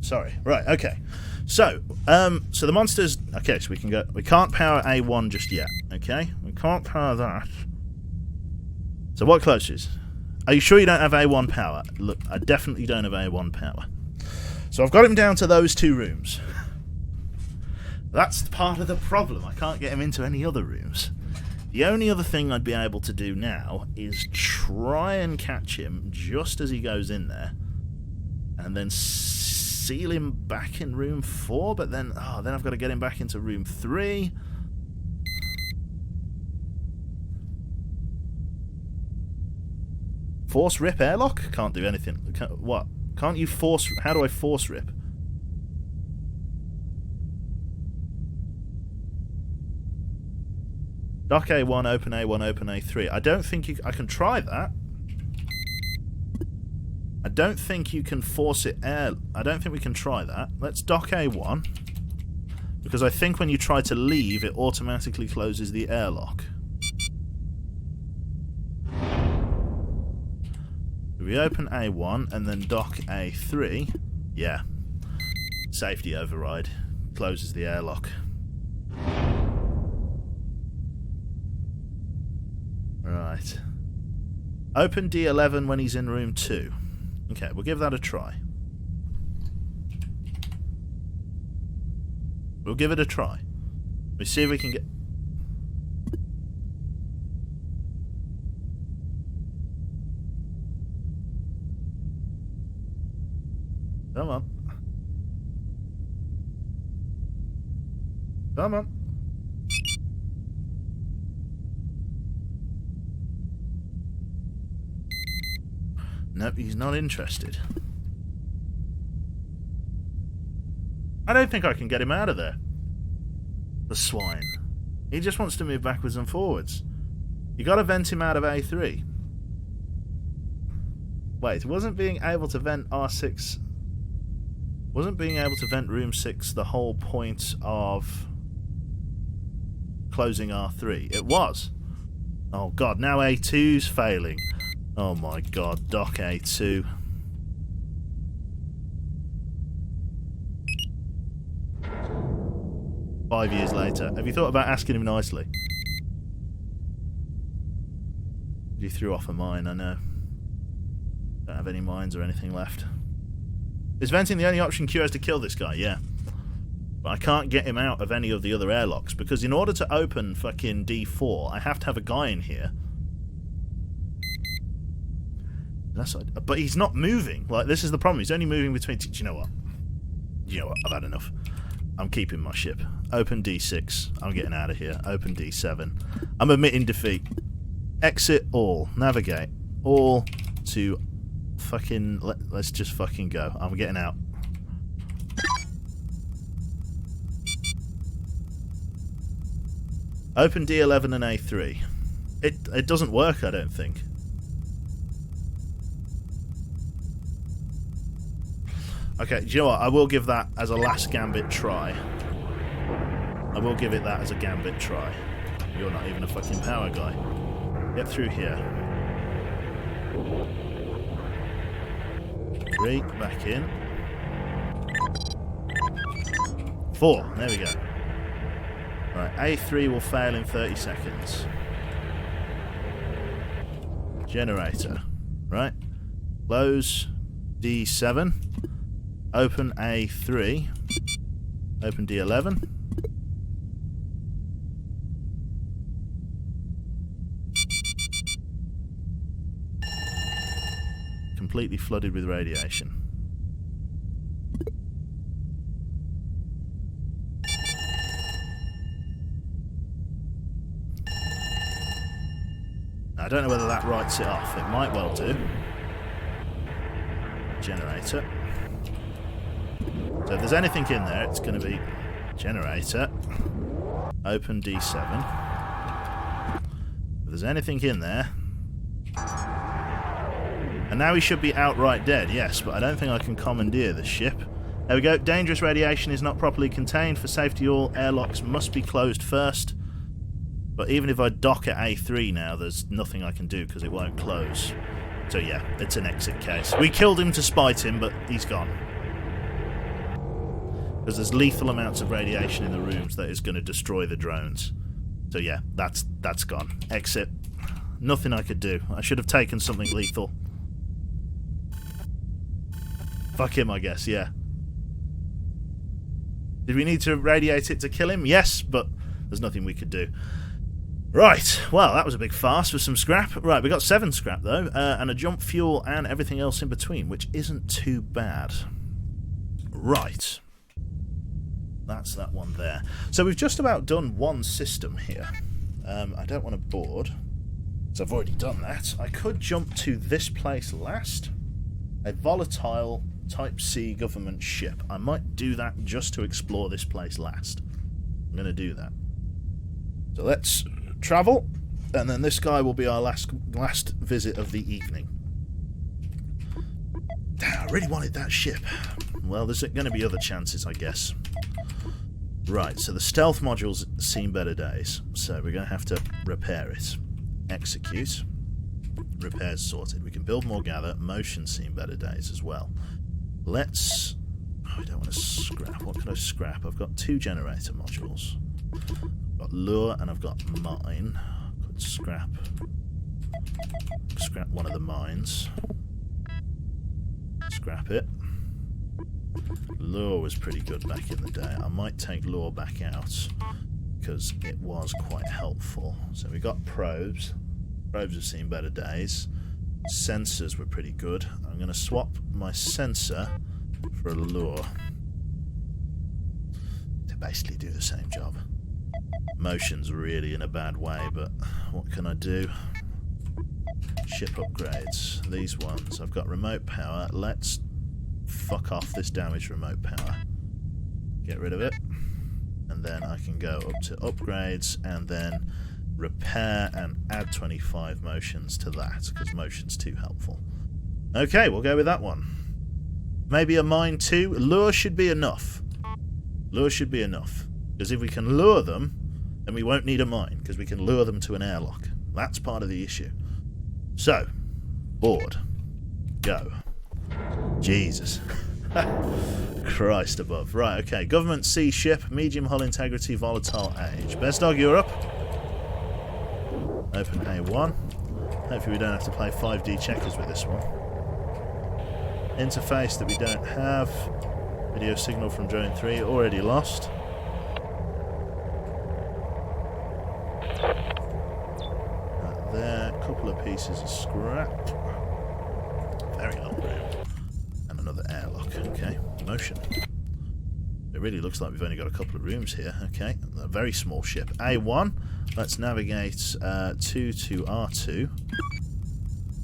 Sorry. Right. Okay. So, so the monsters. Okay, so we can go. We can't power A1 just yet. Okay, we can't power that. So what closes? Are you sure you don't have A1 power? Look, I definitely don't have A1 power. So I've got him down to those 2 rooms. That's part of the problem. I can't get him into any other rooms. The only other thing I'd be able to do now is try and catch him just as he goes in there, and then seal him back in room 4, but then I've got to get him back into room 3. Force rip airlock? Can't do anything. What? Can't you force... How do I force rip? Dock A1, open A1, open A3. I don't think I can try that. I don't think you can force it air. I don't think we can try that. Let's dock A1. Because I think when you try to leave, it automatically closes the airlock. If we open A1 and then dock A3, yeah. Safety override. Closes the airlock. Right. Open D11 when he's in room 2. Okay, we'll give that a try. We'll give it a try. We'll see if we can get... Come on. Come on. Nope, he's not interested. I don't think I can get him out of there. The swine. He just wants to move backwards and forwards. You gotta vent him out of A3. Wait, wasn't being able to vent R6... Wasn't being able to vent room 6 the whole point of closing R3? It was. Oh god, now A2's failing. Oh my god, dock A2. Five years later. Have you thought about asking him nicely? You threw off a mine, I know. Don't have any mines or anything left. Is venting the only option Q has to kill this guy? Yeah. But I can't get him out of any of the other airlocks, because in order to open fucking D4, I have to have a guy in here. But he's not moving. Like, this is the problem. He's only moving between... Do you know what? You know what? I've had enough. I'm keeping my ship. Open D6. I'm getting out of here. Open D7. I'm admitting defeat. Exit all. Navigate. All to fucking... Let's just fucking go. I'm getting out. Open D11 and A3. It doesn't work, I don't think. Okay, do you know what? I will give that as a last gambit try. I will give it that as a gambit try. You're not even a fucking power guy. Get through here. 3, back in. 4, there we go. Right, A3 will fail in 30 seconds. Generator. Right. Close D7. Open A3. Open D11. Completely flooded with radiation. I don't know whether that writes it off. It might well do. Generator. So if there's anything in there, it's going to be generator. Open D7. If there's anything in there... And now he should be outright dead, yes, but I don't think I can commandeer the ship. There we go. Dangerous radiation is not properly contained. For safety, all airlocks must be closed first. But even if I dock at A3 now, there's nothing I can do because it won't close. So yeah, it's an exit case. We killed him to spite him, but he's gone. Because there's lethal amounts of radiation in the rooms that is going to destroy the drones. So yeah, that's gone. Exit. Nothing I could do. I should have taken something lethal. Fuck him, I guess, yeah. Did we need to radiate it to kill him? Yes, but there's nothing we could do. Right, well, that was a big farce for some scrap. Right, we got 7 scrap, though, and a jump fuel and everything else in between, which isn't too bad. Right. That's that one there. So we've just about done one system here. I don't want to board, so I've already done that. I could jump to this place last. A volatile Type C government ship. I might do that just to explore this place last. I'm going to do that. So let's travel, and then this guy will be our last visit of the evening. Damn, I really wanted that ship. Well, there's going to be other chances, I guess. Right, so the stealth module's seen better days, so we're going to have to repair it. Execute. Repairs sorted. We can build more gather. Motion's seen better days as well. Let's... Oh, I don't want to scrap. What can I scrap? I've got 2 generator modules. I've got lure and I've got mine. Could scrap one of the mines. Scrap it. Lure was pretty good back in the day. I might take lure back out because it was quite helpful. So we got probes. Probes have seen better days. Sensors were pretty good. I'm going to swap my sensor for a lure to basically do the same job. Motion's really in a bad way, but what can I do? Ship upgrades. These ones. I've got remote power. Let's fuck off this damaged remote power. Get rid of it. And then I can go up to upgrades and then repair and add 25 motions to that, because motion's too helpful. Okay, we'll go with that one. Maybe a mine too. Lure should be enough. Lure should be enough. Because if we can lure them, then we won't need a mine, because we can lure them to an airlock. That's part of the issue. So, board. Go. Jesus. Christ above. Right, okay. Government sea ship, medium hull integrity, volatile age. Best dog Europe. Open A1. Hopefully we don't have to play 5D checkers with this one. Interface that we don't have. Video signal from drone 3 already lost. Right there, a couple of pieces of scrap. Very long room. And another airlock. Okay, motion. It really looks like we've only got a couple of rooms here. Okay, a very small ship. A1. Let's navigate 2 to R2.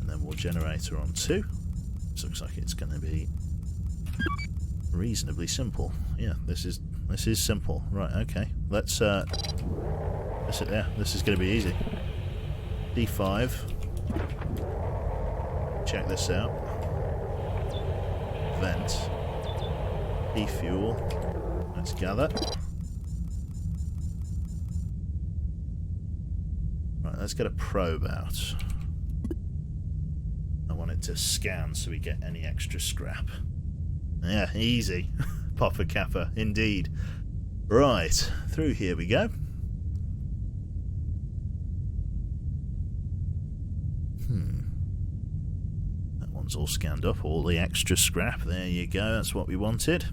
And then we'll generator on 2. This looks like it's going to be reasonably simple. Yeah, this is simple. Right, okay. Let's sit there. This is going to be easy. D5. Check this out. Vent. Defuel. Let's gather. Right, let's get a probe out. I want it to scan so we get any extra scrap. Yeah, easy. Popper Kappa, indeed. Right, through here we go. That one's all scanned up, all the extra scrap. There you go, that's what we wanted.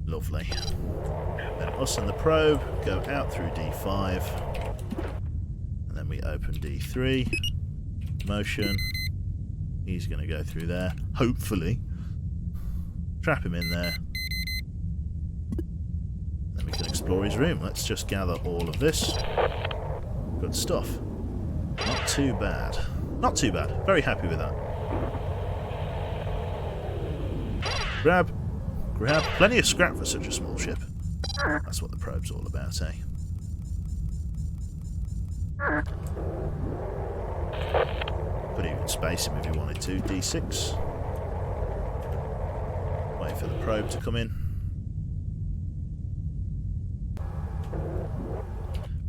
Lovely. Then us and the probe go out through D5. And then we open D3. Motion. He's going to go through there. Hopefully. Trap him in there. Then we can explore his room. Let's just gather all of this. Good stuff. Not too bad. Not too bad. Very happy with that. Grab. Grab. Plenty of scrap for such a small ship. That's what the probe's all about, eh? Could even space him if you wanted to. D6. Wait for the probe to come in.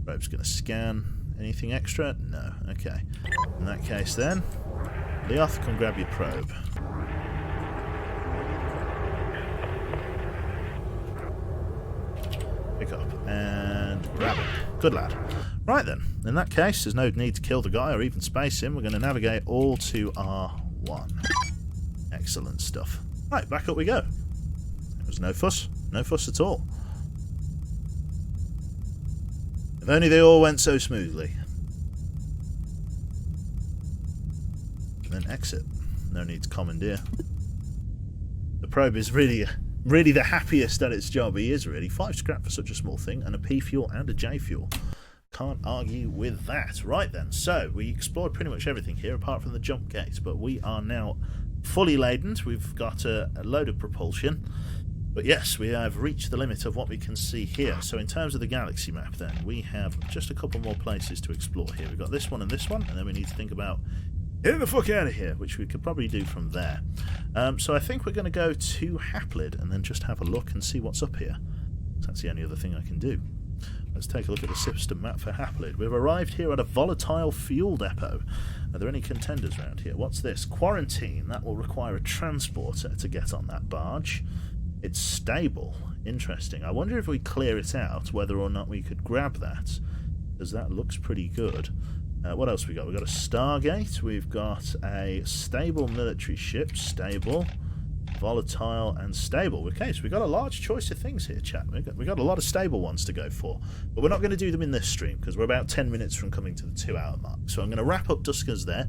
Probe's going to scan. Anything extra? No. Okay. In that case then, Leoth can grab your probe. Pick up and grab it. Good lad. Right then, in that case, there's no need to kill the guy or even space him. We're going to navigate all to R1. Excellent stuff. Right, back up we go. There was no fuss. No fuss at all. If only they all went so smoothly. And then exit. No need to commandeer. The probe is really the happiest at its job. He is really. 5 scrap for such a small thing, and a P fuel and a J fuel. Can't argue with that. Right then, so we explored pretty much everything here apart from the jump gate, but we are now fully laden. We've got a load of propulsion. But yes, we have reached the limit of what we can see here. So in terms of the galaxy map then, we have just a couple more places to explore here. We've got this one, and then we need to think about getting the fuck out of here, which we could probably do from there. So I think we're going to go to Haplid and then just have a look and see what's up here. That's the only other thing I can do. Let's take a look at the system map for Haplid. We've arrived here at a volatile fuel depot. Are there any contenders around here? What's this? Quarantine. That will require a transporter to get on that barge. It's stable. Interesting. I wonder if we clear it out, whether or not we could grab that, because that looks pretty good. What else we got? We've got a Stargate. We've got a stable military ship. Stable, volatile, and stable. Okay, so we've got a large choice of things here, chat. We've got a lot of stable ones to go for. But we're not going to do them in this stream, because we're about 10 minutes from coming to the 2-hour mark. So I'm going to wrap up Duskers there,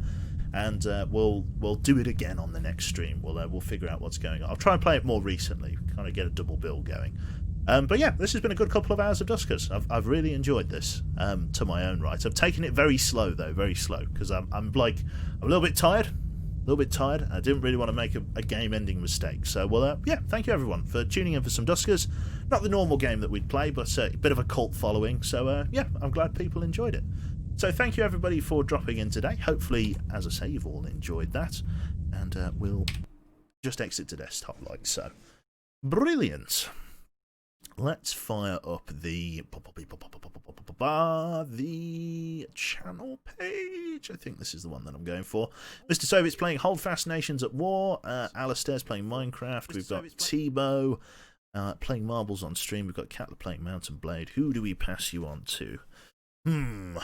and we'll do it again on the next stream. We'll figure out what's going on. I'll try and play it more recently, kind of get a double bill going. But yeah, this has been a good couple of hours of Duskers. I've really enjoyed this to my own right. I've taken it very slow though, very slow, because I'm a little bit tired. I didn't really want to make a game-ending mistake. So, well, yeah, thank you everyone for tuning in for some Duskers. Not the normal game that we'd play, but a bit of a cult following. So, yeah, I'm glad people enjoyed it. So, thank you everybody for dropping in today. Hopefully, as I say, you've all enjoyed that. And we'll just exit to desktop like so. Brilliant. Let's fire up the channel page. I think this is the one that I'm going for. Mr. Soviet's playing Holdfast Nations at War. Alistair's playing Minecraft. We've got Tebow playing Marbles on stream. We've got Catler playing Mountain Blade. Who do we pass you on to?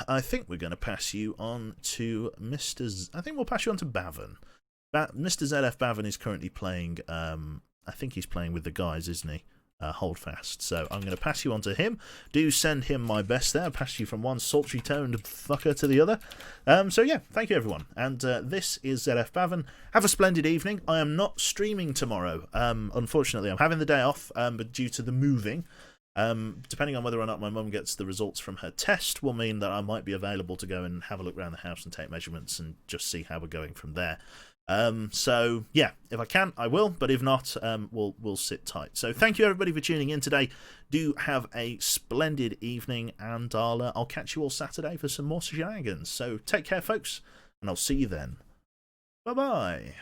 I think we're going to pass you on to I think we'll pass you on to Bavin. Mr. ZF Bavin is currently playing, I think he's playing with the guys, isn't he? Holdfast. So I'm going to pass you on to him. Do send him my best there. Pass you from one sultry-toned fucker to the other. So yeah, thank you everyone. And this is ZF Bavin. Have a splendid evening. I am not streaming tomorrow. Unfortunately, I'm having the day off, but due to the moving, depending on whether or not my mum gets the results from her test, will mean that I might be available to go and have a look around the house and take measurements and just see how we're going from there. So yeah, if I can, I will, but if not, we'll sit tight. So thank you everybody for tuning in today. Do have a splendid evening, and I'll catch you all Saturday for some more shenanigans. So take care, folks, and I'll see you then. Bye bye.